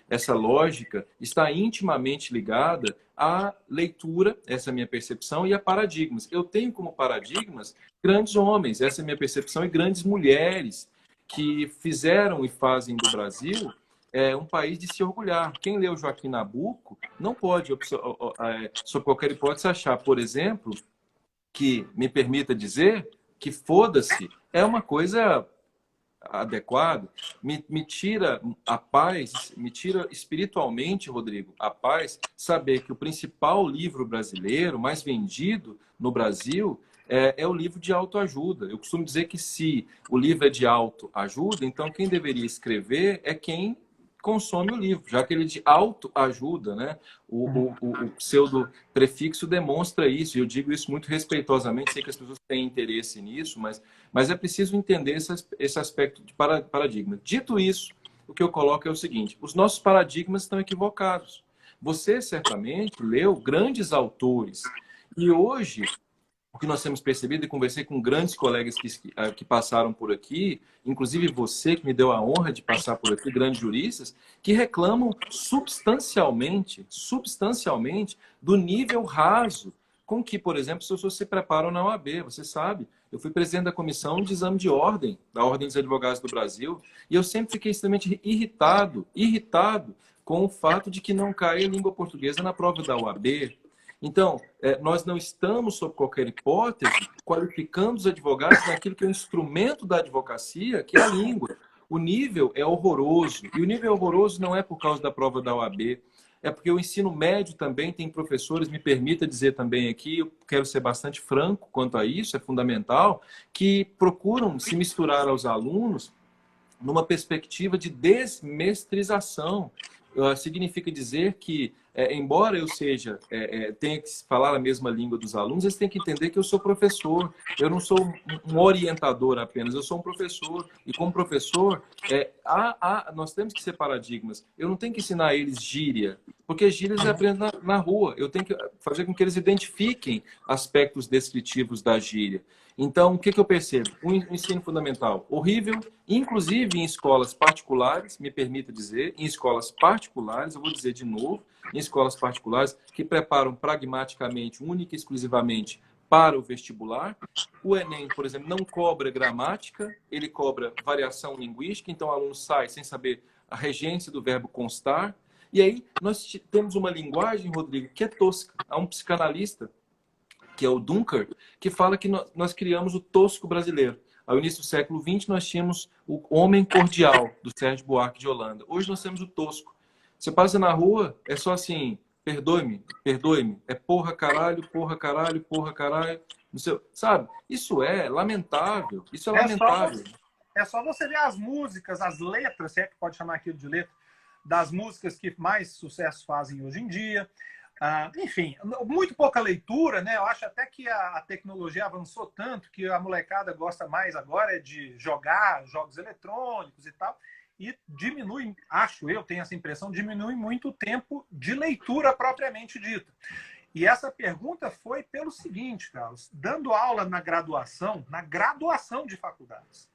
essa lógica está intimamente ligada à leitura, essa é a minha percepção, e a paradigmas. Eu tenho como paradigmas grandes homens, essa é a minha percepção, e grandes mulheres que fizeram e fazem do Brasil um país de se orgulhar. Quem leu Joaquim Nabuco não pode, sob qualquer hipótese, achar, por exemplo, que me permita dizer que foda-se é uma coisa adequada, me tira a paz, me tira espiritualmente, Rodrigo, a paz, saber que o principal livro brasileiro, mais vendido no Brasil, é o livro de autoajuda. Eu costumo dizer que se o livro é de autoajuda, então quem deveria escrever é quem consome o livro, já que ele é de autoajuda, né? O pseudo prefixo demonstra isso, e eu digo isso muito respeitosamente, sei que as pessoas têm interesse nisso, mas é preciso entender esse aspecto de paradigma. Dito isso, o que eu coloco é o seguinte: os nossos paradigmas estão equivocados. Você certamente leu grandes autores, e hoje o que nós temos percebido, e conversei com grandes colegas que passaram por aqui, inclusive você que me deu a honra de passar por aqui, grandes juristas, que reclamam substancialmente do nível raso com que, por exemplo, as pessoas se preparam na OAB. Você sabe, eu fui presidente da comissão de exame de ordem, da Ordem dos Advogados do Brasil, e eu sempre fiquei extremamente irritado com o fato de que não cai a língua portuguesa na prova da OAB. Então, nós não estamos, sob qualquer hipótese, qualificando os advogados naquilo que é o instrumento da advocacia, que é a língua. O nível é horroroso. E o nível é horroroso não é por causa da prova da OAB, é porque o ensino médio também tem professores, me permita dizer também aqui, eu quero ser bastante franco quanto a isso, é fundamental, que procuram se misturar aos alunos numa perspectiva de desmestrização. Significa dizer que, embora eu tenha que falar a mesma língua dos alunos, eles têm que entender que eu sou professor. Eu não sou um orientador apenas, eu sou um professor. E como professor, nós temos que ser paradigmas. Eu não tenho que ensinar eles gíria, porque gíria eles aprendem na rua. Eu tenho que fazer com que eles identifiquem aspectos descritivos da gíria. Então, o que eu percebo? Um ensino fundamental horrível, inclusive em escolas particulares, me permita dizer, em escolas particulares, eu vou dizer de novo, em escolas particulares que preparam pragmaticamente, única e exclusivamente para o vestibular. O Enem, por exemplo, não cobra gramática, ele cobra variação linguística, então o aluno sai sem saber a regência do verbo constar. E aí nós temos uma linguagem, Rodrigo, que é tosca. Há um psicanalista, que é o Dunker, que fala que nós criamos o tosco brasileiro. Ao início do século XX, nós tínhamos o homem cordial, do Sérgio Buarque de Holanda. Hoje nós temos o tosco. Você passa na rua, é só assim, perdoe-me, perdoe-me. É porra, caralho, porra, caralho, porra, caralho. Não sei, sabe? Isso é lamentável. Isso é lamentável. É só você ver as músicas, as letras, se é que pode chamar aquilo de letra, das músicas que mais sucesso fazem hoje em dia. Enfim, muito pouca leitura, né? Eu acho até que a tecnologia avançou tanto que a molecada gosta mais agora de jogar jogos eletrônicos e tal, e diminui, acho eu, tenho essa impressão, diminui muito o tempo de leitura propriamente dita. E essa pergunta foi pelo seguinte, Carlos, dando aula na graduação de faculdades.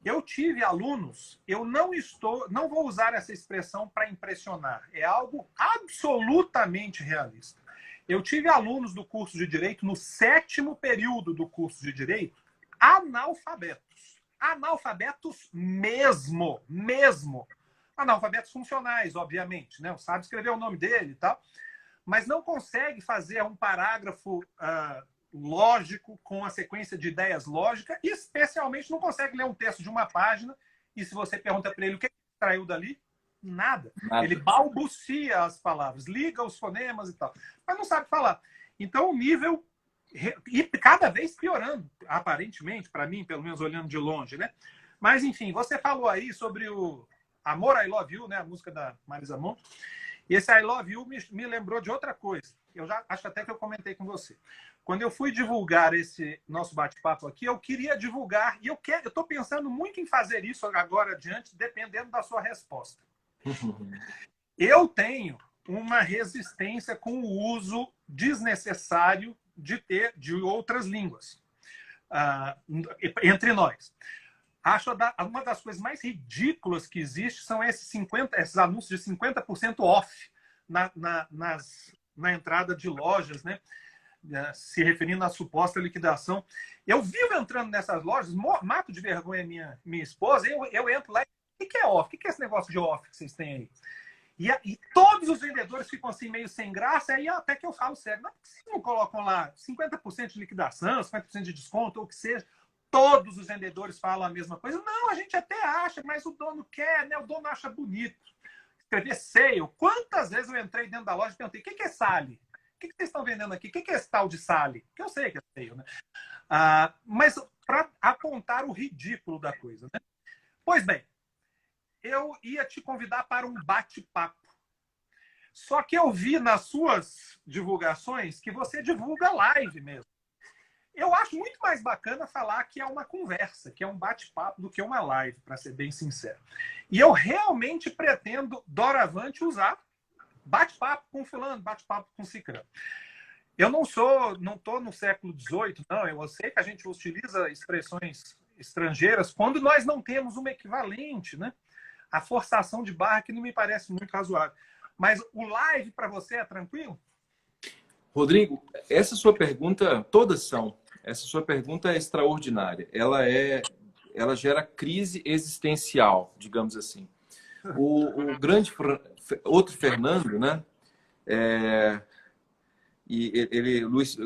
Eu tive alunos, eu não vou usar essa expressão para impressionar, é algo absolutamente realista. Eu tive alunos do curso de Direito, no 7º período do curso de Direito, analfabetos. Analfabetos mesmo. Analfabetos funcionais, obviamente, né? Sabe escrever o nome dele e tal, mas não consegue fazer um parágrafo lógico, com a sequência de ideias lógicas, e especialmente não consegue ler um texto de uma página, e se você pergunta para ele o que ele extraiu dali, nada. Ele balbucia as palavras, liga os fonemas e tal, mas não sabe falar. Então o nível, e cada vez piorando, aparentemente, para mim, pelo menos olhando de longe, né? Mas enfim, você falou aí sobre o Amor, I Love You, né? A música da Marisa Monte. E esse I Love You me lembrou de outra coisa. Eu já acho até que eu comentei com você. Quando eu fui divulgar esse nosso bate-papo aqui, eu queria divulgar, e eu estou pensando muito em fazer isso agora adiante, dependendo da sua resposta. Eu tenho uma resistência com o uso desnecessário de outras línguas entre nós. Acho uma das coisas mais ridículas que existe são esses anúncios de 50% off na entrada de lojas, né? Se referindo à suposta liquidação. Eu vivo entrando nessas lojas, mato de vergonha minha esposa, eu entro lá e o que é off? O que é esse negócio de off que vocês têm aí? E todos os vendedores ficam assim meio sem graça, aí até que eu falo sério, não, por que vocês não colocam lá 50% de liquidação, 50% de desconto, ou o que seja? Todos os vendedores falam a mesma coisa. Não, a gente até acha, mas o dono quer, né? O dono acha bonito. Escrever sale. Quantas vezes eu entrei dentro da loja e perguntei, o que é sale? O que vocês estão vendendo aqui? O que é esse tal de sale? Que eu sei que é sale, né? Mas para apontar o ridículo da coisa, né? Pois bem, eu ia te convidar para um bate-papo. Só que eu vi nas suas divulgações que você divulga live mesmo. Eu acho muito mais bacana falar que é uma conversa, que é um bate-papo, do que uma live, para ser bem sincero. E eu realmente pretendo, doravante, usar bate-papo com fulano, bate-papo com ciclano. Eu não estou no século XVIII, não. Eu sei que a gente utiliza expressões estrangeiras quando nós não temos uma equivalente, né? A forçação de barra que não me parece muito razoável. Mas o live para você é tranquilo? Rodrigo, essa sua pergunta, todas são. Essa sua pergunta é extraordinária. Ela gera crise existencial, digamos assim. O grande outro Fernando, né?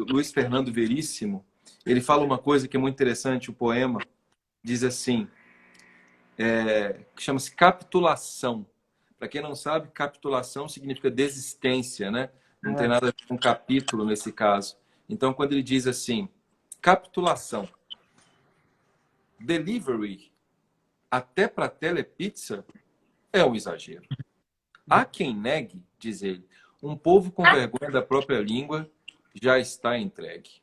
Luiz Fernando Veríssimo, ele fala uma coisa que é muito interessante. O poema diz assim, que chama-se capitulação. Para quem não sabe, capitulação significa desistência, né? Não tem nada a ver com capítulo nesse caso. Então, quando ele diz assim, capitulação, delivery, até para telepizza, é um exagero. Há quem negue, diz ele, um povo com vergonha da própria língua já está entregue.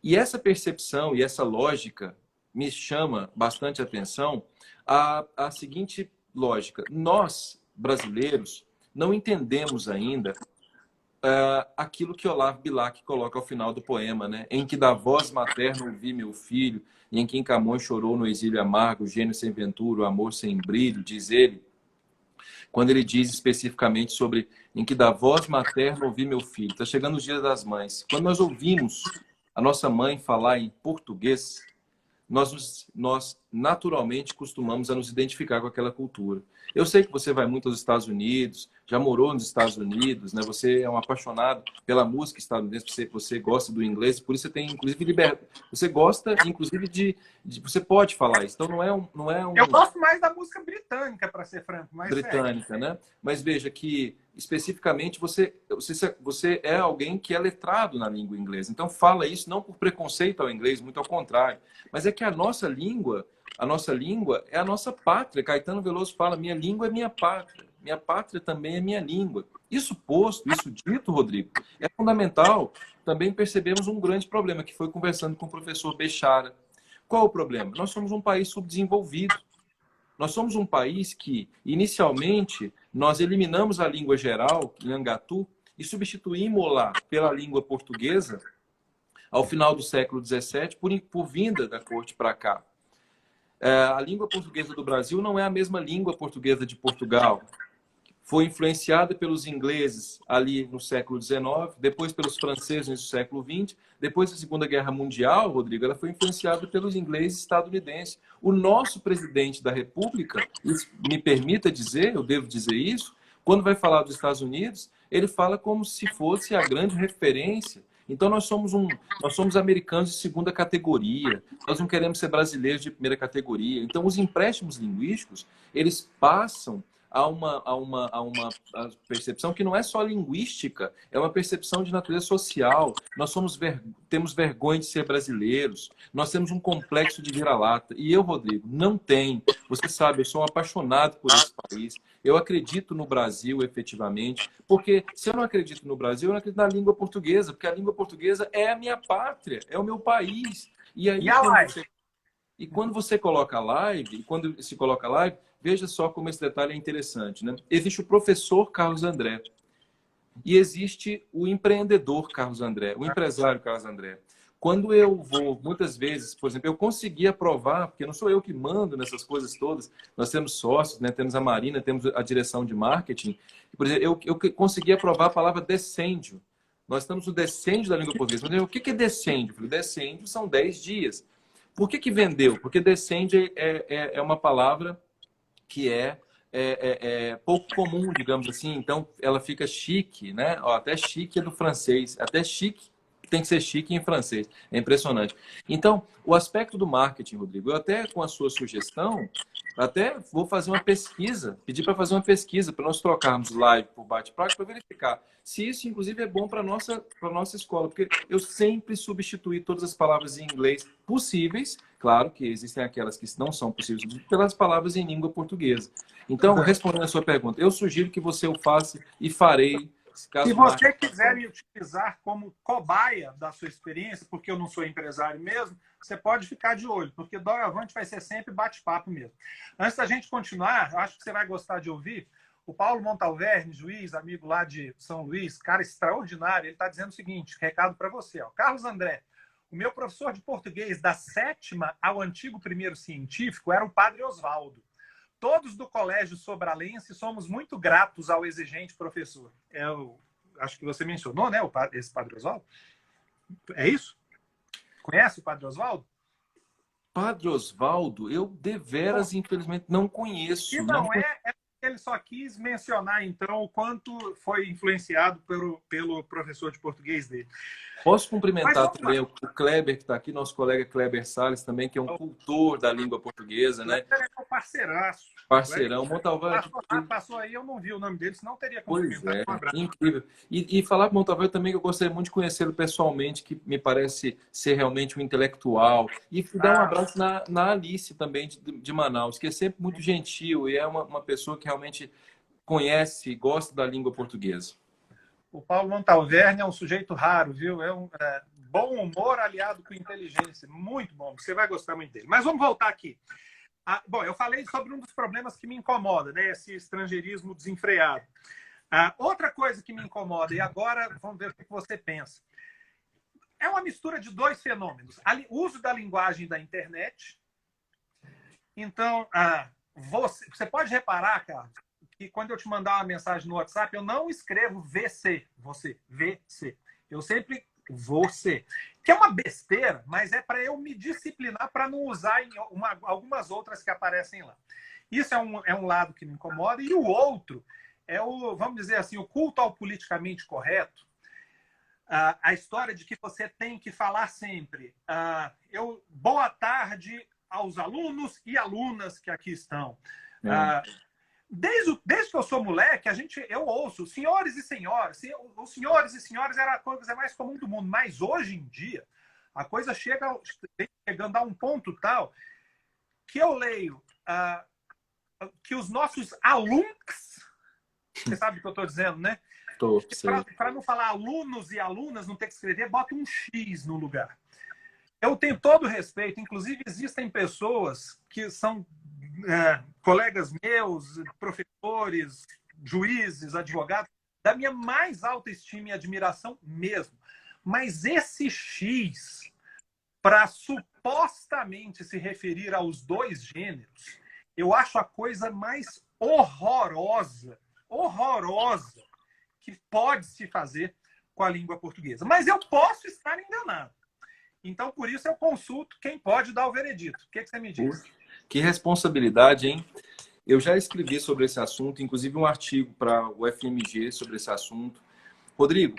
E essa percepção e essa lógica me chama bastante atenção a seguinte lógica. Nós, brasileiros, não entendemos ainda aquilo que Olavo Bilac coloca ao final do poema, né? Em que da voz materna ouvi meu filho, e em quem Camões chorou no exílio amargo, o gênio sem ventura, o amor sem brilho, diz ele, quando ele diz especificamente sobre em que da voz materna ouvi meu filho. Está chegando os dias das mães. Quando nós ouvimos a nossa mãe falar em português, nós naturalmente costumamos a nos identificar com aquela cultura. Eu sei que você vai muito aos Estados Unidos, já morou nos Estados Unidos, né? Você é um apaixonado pela música estadunidense, você gosta do inglês, por isso você tem, inclusive, liberdade. Você gosta, inclusive, você pode falar isso. Então, não é um Eu gosto mais da música britânica, para ser franco, mas britânica, né? Mas veja que, especificamente, você é alguém que é letrado na língua inglesa. Então, fala isso não por preconceito ao inglês, muito ao contrário. Mas é que a nossa língua é a nossa pátria. Caetano Veloso fala, minha língua é minha pátria. Minha pátria também é minha língua. Isso posto, isso dito, Rodrigo, é fundamental. Também percebemos um grande problema, que foi conversando com o professor Bechara. Qual o problema? Nós somos um país subdesenvolvido. Nós somos um país que, inicialmente, nós eliminamos a língua geral, Nhangatu, e substituímos-la pela língua portuguesa ao final do século XVII, por vinda da corte para cá. A língua portuguesa do Brasil não é a mesma língua portuguesa de Portugal. Foi influenciada pelos ingleses ali no século XIX, depois pelos franceses no século XX, depois da Segunda Guerra Mundial, Rodrigo, ela foi influenciada pelos ingleses estadunidenses. O nosso presidente da República, me permita dizer, eu devo dizer isso, quando vai falar dos Estados Unidos, ele fala como se fosse a grande referência. Então nós somos americanos de segunda categoria, nós não queremos ser brasileiros de primeira categoria. Então os empréstimos linguísticos, eles passam a uma percepção que não é só linguística, é uma percepção de natureza social. Nós temos vergonha de ser brasileiros, nós temos um complexo de vira-lata. E eu, Rodrigo, não tenho. Você sabe, eu sou um apaixonado por esse país. Eu acredito no Brasil, efetivamente, porque se eu não acredito no Brasil, eu não acredito na língua portuguesa, porque a língua portuguesa é a minha pátria, é o meu país. E aí, quando você coloca live, quando se coloca live, veja só como esse detalhe é interessante, né? Existe o professor Carlos André e existe o empreendedor Carlos André, o empresário Carlos André. Quando eu vou, muitas vezes, por exemplo, eu consegui aprovar, porque não sou eu que mando nessas coisas todas, nós temos sócios, né? Temos a Marina, temos a direção de marketing. Por exemplo, eu consegui aprovar a palavra decêndio. Nós estamos no decêndio da língua portuguesa. Mas o que é decêndio? Decêndio são 10 dias. Por que vendeu? Porque decêndio é uma palavra que é pouco comum, digamos assim. Então, ela fica chique, né? Ó, até chique é do francês. Até chique tem que ser chique em francês. É impressionante. Então, o aspecto do marketing, Rodrigo, eu até com a sua sugestão, até vou fazer uma pesquisa, pedir para fazer uma pesquisa, para nós trocarmos live por bate-papo, para verificar se isso, inclusive, é bom para a nossa escola. Porque eu sempre substituí todas as palavras em inglês possíveis, claro que existem aquelas que não são possíveis, pelas palavras em língua portuguesa. Então, respondendo a sua pergunta, eu sugiro que você o faça e farei. Se você quiser me utilizar como cobaia da sua experiência, porque eu não sou empresário mesmo, você pode ficar de olho, porque doravante vai ser sempre bate-papo mesmo. Antes da gente continuar, acho que você vai gostar de ouvir, o Paulo Montalverne, juiz, amigo lá de São Luís, cara extraordinário, ele está dizendo o seguinte, recado para você. Ó. Carlos André, o meu professor de português da 7ª ao antigo primeiro científico era o padre Osvaldo. Todos do Colégio Sobralense somos muito gratos ao exigente professor. Acho que você mencionou, né, esse Padre Osvaldo? É isso? Conhece o Padre Osvaldo? Padre Osvaldo, eu deveras, infelizmente, não conheço. Se não é ele só quis mencionar, então, o quanto foi influenciado pelo professor de português dele. Posso cumprimentar também o Kleber, que está aqui, nosso colega Kleber Salles também, que é um cultor da língua portuguesa, né? Ele é um parceiraço. Parceirão. Montalvão. Passou aí, eu não vi o nome dele, senão teria cumprimentado. Pois é, incrível. E falar para o Montalvão também que eu gostaria muito de conhecê-lo pessoalmente, que me parece ser realmente um intelectual. E dar um abraço na Alice também, de Manaus, que é sempre muito gentil e é uma pessoa que realmente conhece e gosta da língua portuguesa. O Paulo Montalverne é um sujeito raro, viu? É um bom humor aliado com inteligência. Muito bom. Você vai gostar muito dele. Mas vamos voltar aqui. Bom, eu falei sobre um dos problemas que me incomoda, né? Esse estrangeirismo desenfreado. Outra coisa que me incomoda, e agora vamos ver o que você pensa. É uma mistura de dois fenômenos. O uso da linguagem da internet. Então, você pode reparar, Carlos, que quando eu te mandar uma mensagem no WhatsApp, eu não escrevo VC, você, VC. Eu sempre você. Que é uma besteira, mas é para eu me disciplinar para não usar em algumas outras que aparecem lá. Isso é um lado que me incomoda. E o outro é o, vamos dizer assim, o culto ao politicamente correto. A história de que você tem que falar sempre boa tarde aos alunos e alunas que aqui estão. Desde que eu sou moleque, eu ouço senhores e senhoras. Os senhores e senhoras era a coisa mais comum do mundo. Mas hoje em dia, a coisa chegando a um ponto tal que eu leio que os nossos alunos, você sabe o que eu estou dizendo, né? Para não falar alunos e alunas, não ter que escrever, bota um X no lugar. Eu tenho todo o respeito. Inclusive, existem pessoas que são colegas meus, professores, juízes, advogados, da minha mais alta estima e admiração mesmo. Mas esse X, para supostamente se referir aos dois gêneros, eu acho a coisa mais horrorosa que pode se fazer com a língua portuguesa. Mas eu posso estar enganado. Então, por isso, eu consulto quem pode dar o veredito. O que você me diz? Que responsabilidade, hein? Eu já escrevi sobre esse assunto, inclusive um artigo para o FMG sobre esse assunto. Rodrigo,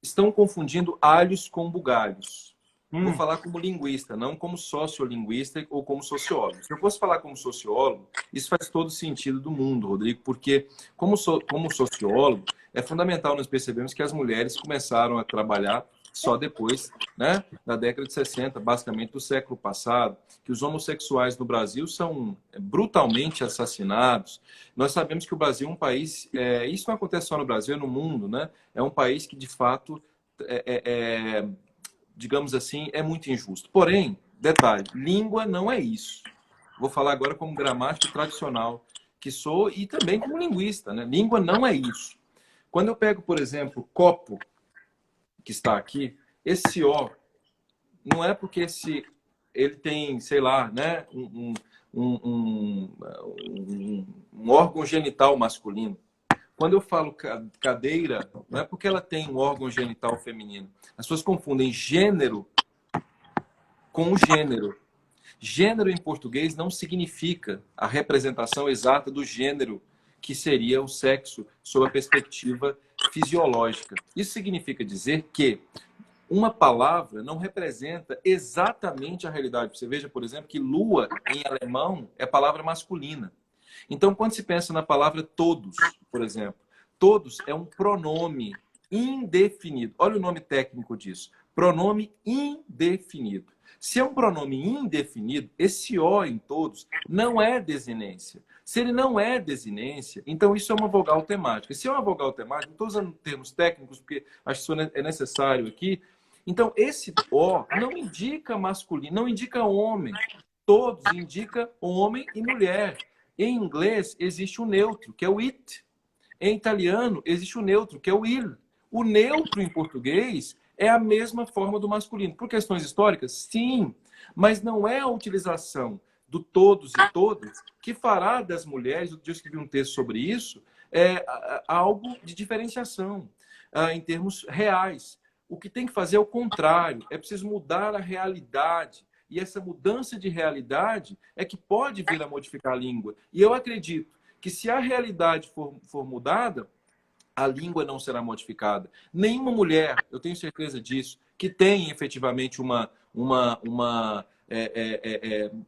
estão confundindo alhos com bugalhos. Vou falar como linguista, não como sociolinguista ou como sociólogo. Se eu fosse falar como sociólogo, isso faz todo sentido do mundo, Rodrigo, porque como sociólogo, é fundamental nós percebermos que as mulheres começaram a trabalhar só depois, né, da década de 60, basicamente do século passado, que os homossexuais no Brasil são brutalmente assassinados. Nós sabemos que o Brasil é um país, isso não acontece só no Brasil, é no mundo, né? É um país que, de fato, digamos assim, é muito injusto. Porém, detalhe, língua não é isso. Vou falar agora como gramático tradicional que sou e também como linguista, né? Língua não é isso. Quando eu pego, por exemplo, copo, que está aqui, esse O, não é porque ele tem, sei lá, né, um órgão genital masculino. Quando eu falo cadeira, não é porque ela tem um órgão genital feminino. As pessoas confundem gênero com gênero. Gênero em português não significa a representação exata do gênero, que seria o sexo, sob a perspectiva fisiológica. Isso significa dizer que uma palavra não representa exatamente a realidade. Você veja, por exemplo, que lua, em alemão, é palavra masculina. Então, quando se pensa na palavra todos, por exemplo, todos é um pronome indefinido. Olha o nome técnico disso. Pronome indefinido. Se é um pronome indefinido, esse O em todos não é desinência. Se ele não é desinência, então isso é uma vogal temática. Se é uma vogal temática, não estou usando termos técnicos, porque acho que isso é necessário aqui. Então, esse O não indica masculino, não indica homem. Todos indica homem e mulher. Em inglês, existe o neutro, que é o it. Em italiano, existe o neutro, que é o il. O neutro em português é a mesma forma do masculino. Por questões históricas, sim, mas não é a utilização do todos e todas que fará das mulheres, eu escrevi um texto sobre isso, algo de diferenciação em termos reais. O que tem que fazer é o contrário, é preciso mudar a realidade. E essa mudança de realidade é que pode vir a modificar a língua. E eu acredito que se a realidade for mudada, a língua não será modificada. Nenhuma mulher, eu tenho certeza disso, que tem efetivamente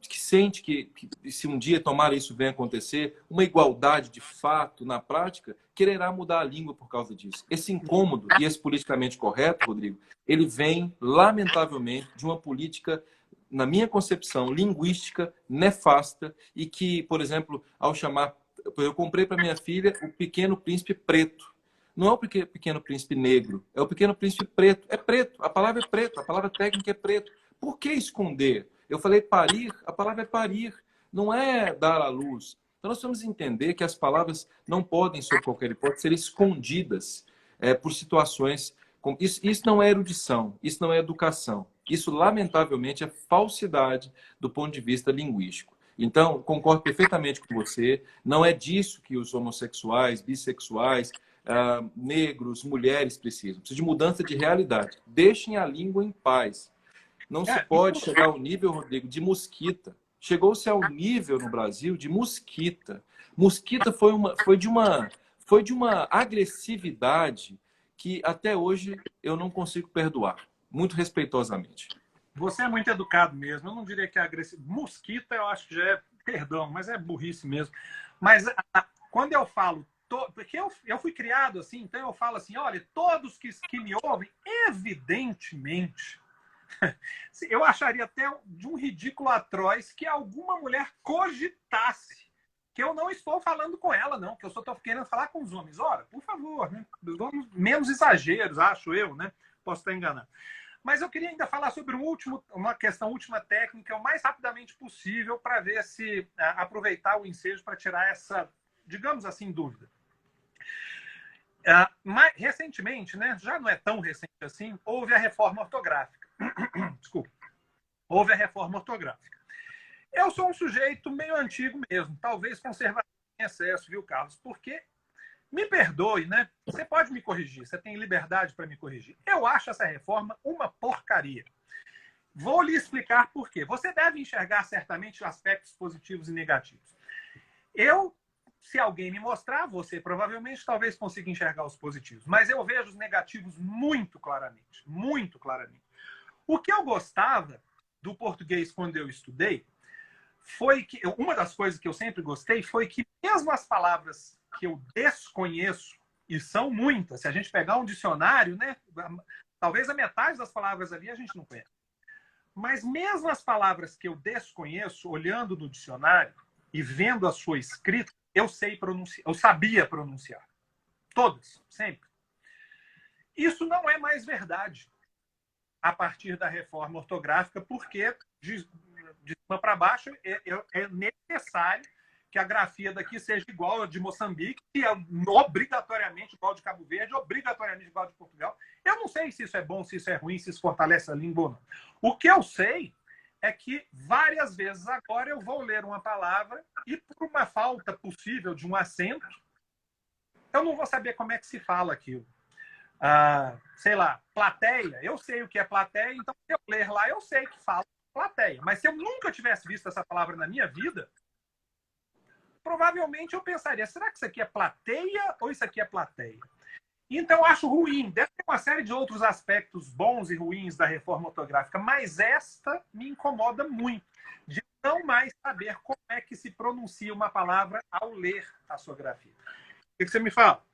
que sente que se um dia tomara isso venha acontecer, uma igualdade de fato na prática, quererá mudar a língua por causa disso. Esse incômodo e esse politicamente correto, Rodrigo, ele vem, lamentavelmente, de uma política, na minha concepção, linguística, nefasta, e que, por exemplo, ao chamar... Eu comprei para minha filha o Pequeno Príncipe Preto. Não é o Pequeno Príncipe Negro, é o Pequeno Príncipe Preto. É preto, a palavra é preto, a palavra técnica é preto. Por que esconder? Eu falei parir, a palavra é parir, não é dar à luz. Então nós temos que entender que as palavras não podem, sob qualquer hipótese, ser escondidas por situações... Isso não é erudição, isso não é educação. Isso, lamentavelmente, é falsidade do ponto de vista linguístico. Então, concordo perfeitamente com você, não é disso que os homossexuais, bissexuais, negros, mulheres precisam. Precisa de mudança de realidade. Deixem a língua em paz. Não se pode chegar ao nível, Rodrigo, de mosquita. Chegou-se ao nível no Brasil de mosquita. Mosquita foi de uma agressividade que até hoje eu não consigo perdoar. Muito respeitosamente. Você é muito educado mesmo. Eu não diria que é agressivo. Mosquita, eu acho que já é, perdão, mas é burrice mesmo. Mas quando eu falo, porque eu fui criado assim, então eu falo assim, olha, todos que me ouvem, evidentemente, eu acharia até de um ridículo atroz que alguma mulher cogitasse que eu não estou falando com ela, não, que eu só estou querendo falar com os homens. Ora, por favor, né? Menos exageros, acho eu, né? Posso estar enganado. Mas eu queria ainda falar sobre uma última técnica, o mais rapidamente possível, para ver se aproveitar o ensejo para tirar essa, digamos assim, dúvida. Mas, recentemente, né, já não é tão recente assim, houve a reforma ortográfica. Desculpa. Houve a reforma ortográfica. Eu sou um sujeito meio antigo mesmo, talvez conservador em excesso, viu, Carlos? Porque, me perdoe, né? Você pode me corrigir, você tem liberdade para me corrigir. Eu acho essa reforma uma porcaria. Vou lhe explicar por quê. Você deve enxergar certamente aspectos positivos e negativos. Se alguém me mostrar, você provavelmente talvez consiga enxergar os positivos, mas eu vejo os negativos muito claramente, muito claramente. O que eu gostava do português quando eu estudei foi que, uma das coisas que eu sempre gostei foi que mesmo as palavras que eu desconheço, e são muitas, se a gente pegar um dicionário, né, talvez a metade das palavras ali a gente não conhece. Mas mesmo as palavras que eu desconheço, olhando no dicionário e vendo a sua escrita, eu sei pronunciar, eu sabia pronunciar. Todas, sempre. Isso não é mais verdade a partir da reforma ortográfica, porque de cima para baixo é necessário que a grafia daqui seja igual a de Moçambique, que é obrigatoriamente igual de Cabo Verde, obrigatoriamente igual de Portugal. Eu não sei se isso é bom, se isso é ruim, se isso fortalece a língua ou não. O que eu sei é que várias vezes agora eu vou ler uma palavra e por uma falta possível de um acento, eu não vou saber como é que se fala aquilo. Sei lá, plateia. Eu sei o que é plateia, então se eu ler lá, eu sei que fala plateia. Mas se eu nunca tivesse visto essa palavra na minha vida, provavelmente eu pensaria, será que isso aqui é plateia ou isso aqui é plateia? Então, eu acho ruim. Deve ter uma série de outros aspectos bons e ruins da reforma ortográfica, mas esta me incomoda muito, de não mais saber como é que se pronuncia uma palavra ao ler a sua grafia. O que você me fala?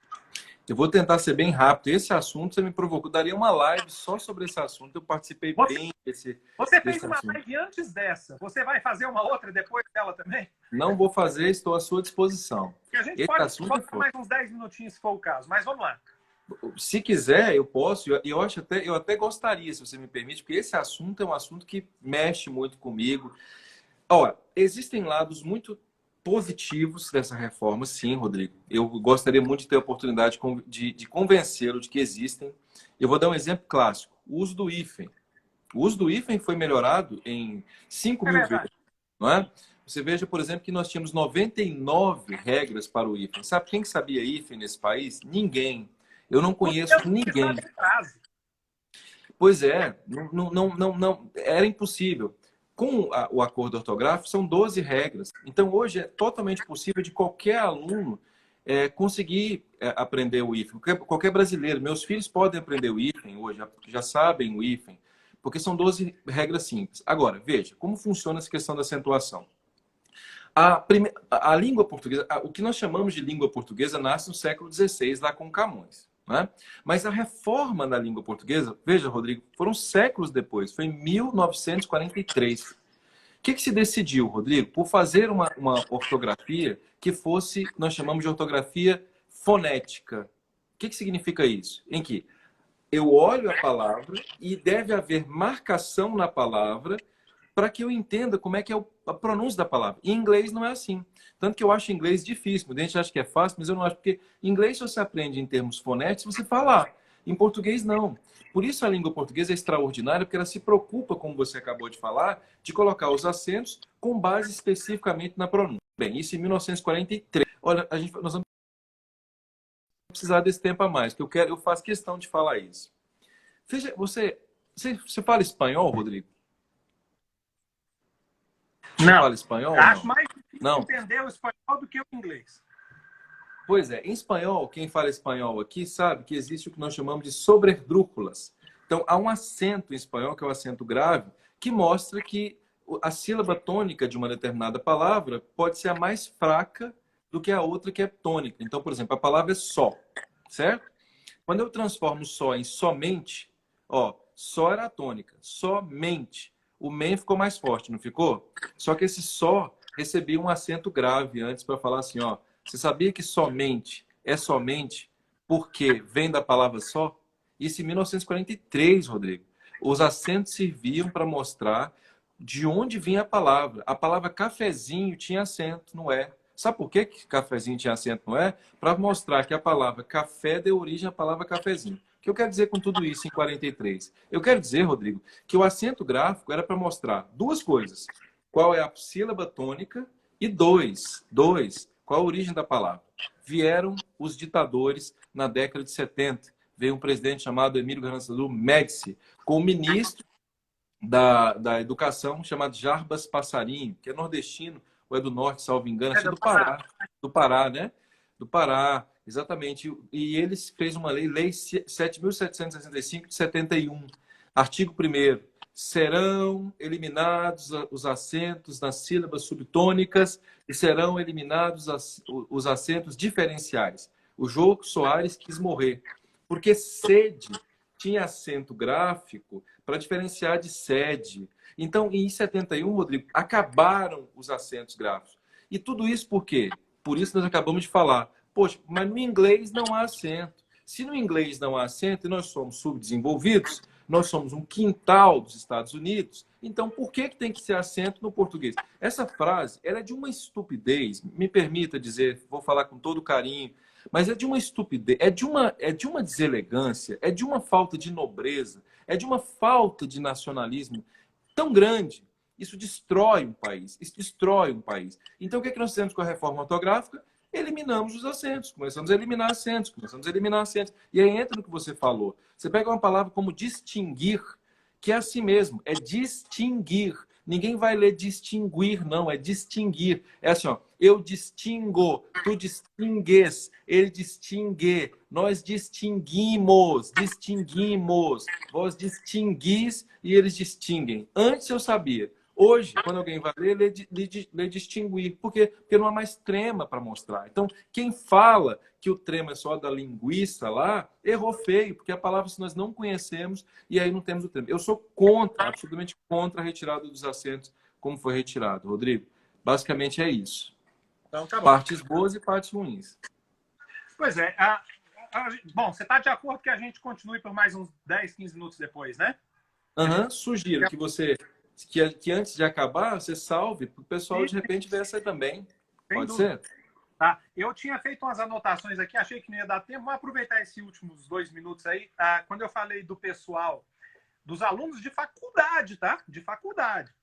Eu vou tentar ser bem rápido. Esse assunto você me provocou. Daria uma live só sobre esse assunto. Eu participei bem desse Você fez uma assunto. live antes dessa. Você vai fazer uma outra depois dela também? Não vou fazer, estou à sua disposição. A gente Esse pode assunto mais uns 10 minutinhos, se for o caso. Mas vamos lá. Se quiser, eu posso. Eu até gostaria, se você me permite, porque esse assunto é um assunto que mexe muito comigo. Olha, existem lados muito positivos dessa reforma, sim, Rodrigo. Eu gostaria muito de ter a oportunidade de convencê-lo de que existem. Eu vou dar um exemplo clássico. O uso do hífen. O uso do hífen foi melhorado em 5.000 vezes, não é? Você veja, por exemplo, que nós tínhamos 99 regras para o hífen. Sabe quem que sabia hífen nesse país? Ninguém. Eu não conheço ninguém. Pois é, não, era impossível. Com o acordo ortográfico, são 12 regras. Então, hoje é totalmente possível de qualquer aluno conseguir aprender o hífen. Qualquer brasileiro. Meus filhos podem aprender o hífen hoje, já sabem o hífen, porque são 12 regras simples. Agora, veja, como funciona essa questão da acentuação. A língua portuguesa, o que nós chamamos de língua portuguesa, nasce no século XVI, lá com Camões. Né? Mas a reforma da língua portuguesa, veja, Rodrigo, foram séculos depois, foi em 1943. O que se decidiu, Rodrigo? Por fazer uma ortografia que fosse, nós chamamos de ortografia fonética. O que significa isso? Em que eu olho a palavra e deve haver marcação na palavra para que eu entenda como é que é a pronúncia da palavra. Em inglês não é assim. Tanto que eu acho inglês difícil. A gente acha que é fácil, mas eu não acho. Porque em inglês você aprende em termos fonéticos, você fala. Em português, não. Por isso a língua portuguesa é extraordinária, porque ela se preocupa, como você acabou de falar, de colocar os acentos com base especificamente na pronúncia. Bem, isso em 1943. Olha, nós vamos precisar desse tempo a mais, porque eu faço questão de falar isso. Veja, você fala espanhol, Rodrigo? Você Não. fala espanhol ou Acho não? mais difícil Não? entender o espanhol do que o inglês. Pois é, em espanhol, quem fala espanhol aqui sabe que existe o que nós chamamos de sobredrúculas. Então, há um acento em espanhol, que é o acento grave, que mostra que a sílaba tônica de uma determinada palavra pode ser a mais fraca do que a outra que é tônica. Então, por exemplo, a palavra é só, certo? Quando eu transformo só em somente, ó, só era a tônica, somente. O men ficou mais forte, não ficou? Só que esse só recebia um acento grave antes para falar assim, ó, você sabia que somente é somente porque vem da palavra só? Isso em 1943, Rodrigo. Os acentos serviam para mostrar de onde vinha a palavra. A palavra cafezinho tinha acento no é. Sabe por que cafezinho tinha acento no é? Para mostrar que a palavra café deu origem à palavra cafezinho. O que eu quero dizer com tudo isso em 43? Eu quero dizer, Rodrigo, que o acento gráfico era para mostrar duas coisas. Qual é a sílaba tônica e dois, qual a origem da palavra. Vieram os ditadores na década de 70. Veio um presidente chamado Emílio Rangel Médici, com o ministro da educação chamado Jarbas Passarinho, que é nordestino, ou é do norte, salvo engano, acho que é do Pará. Do Pará, né? Do Pará, exatamente. E eles fez uma lei 7.765 de 71, artigo 1º. Serão eliminados os acentos nas sílabas subtônicas e serão eliminados os acentos diferenciais. O Jô Soares quis morrer, porque sede tinha acento gráfico para diferenciar de sede. Então, em 71, Rodrigo, acabaram os acentos gráficos. E tudo isso por quê? Por isso nós acabamos de falar. Poxa, mas no inglês não há acento. Se no inglês não há acento e nós somos subdesenvolvidos, nós somos um quintal dos Estados Unidos, então por que tem que ser acento no português? Essa frase ela é de uma estupidez, me permita dizer, vou falar com todo carinho, mas é de uma estupidez, é de uma deselegância, é de uma falta de nobreza, é de uma falta de nacionalismo tão grande. Isso destrói um país, isso destrói um país. Então o que nós fizemos com a reforma ortográfica? Eliminamos os acentos, começamos a eliminar acentos, começamos a eliminar acentos. E aí entra no que você falou. Você pega uma palavra como distinguir, que é assim mesmo, é distinguir. Ninguém vai ler distinguir, não, é distinguir. É assim, ó, eu distingo, tu distingues, ele distingue, nós distinguimos, vós distinguis e eles distinguem. Antes eu sabia. Hoje, quando alguém vai ler, lê distinguir. Por quê? Porque não há mais trema para mostrar. Então, quem fala que o trema é só da linguiça lá, errou feio, porque a palavra se nós não conhecemos e aí não temos o trema. Eu sou contra, absolutamente contra a retirada dos acentos, como foi retirado, Rodrigo. Basicamente é isso. Então, tá bom. Partes boas e partes ruins. Pois é. Bom, você está de acordo que a gente continue por mais uns 10, 15 minutos depois, né? Sugiro que você... Que antes de acabar, você salve, para o pessoal de repente ver essa aí também. Pode ser? Tá. Eu tinha feito umas anotações aqui, achei que não ia dar tempo. Vou aproveitar esses últimos 2 minutos aí. Quando eu falei do pessoal, dos alunos de faculdade, tá? De faculdade,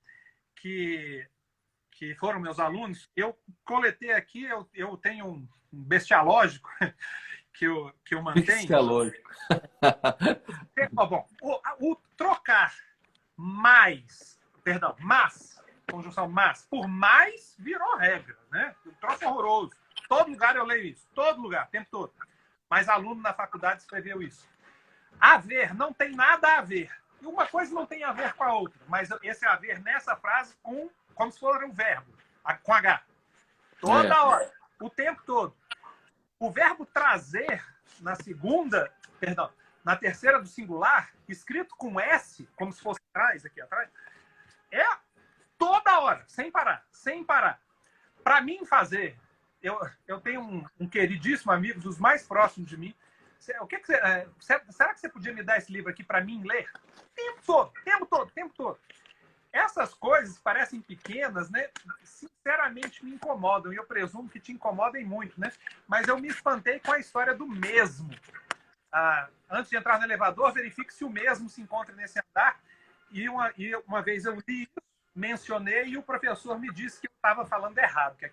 que foram meus alunos, eu coletei aqui, eu tenho um bestialógico que eu mantenho. Bestialógico. Bom, o trocar mas, conjunção mas, por mais virou regra, né? Um troço horroroso. Todo lugar eu leio isso, todo lugar, o tempo todo. Mas aluno na faculdade escreveu isso. Haver não tem nada a ver. E uma coisa não tem a ver com a outra, mas esse haver nessa frase como se fosse um verbo, com H. Toda hora, o tempo todo. O verbo trazer na terceira do singular, escrito com S, como se fosse atrás, aqui atrás, é toda hora, sem parar. Para mim fazer, eu tenho um queridíssimo amigo, dos mais próximos de mim. Será que você podia me dar esse livro aqui para mim ler? Tempo todo. Essas coisas parecem pequenas, né? Sinceramente me incomodam, e eu presumo que te incomodem muito, né? Mas eu me espantei com a história do mesmo. Antes de entrar no elevador, verifique se o mesmo se encontra nesse andar. E uma vez eu li isso, mencionei, e o professor me disse que eu estava falando errado, que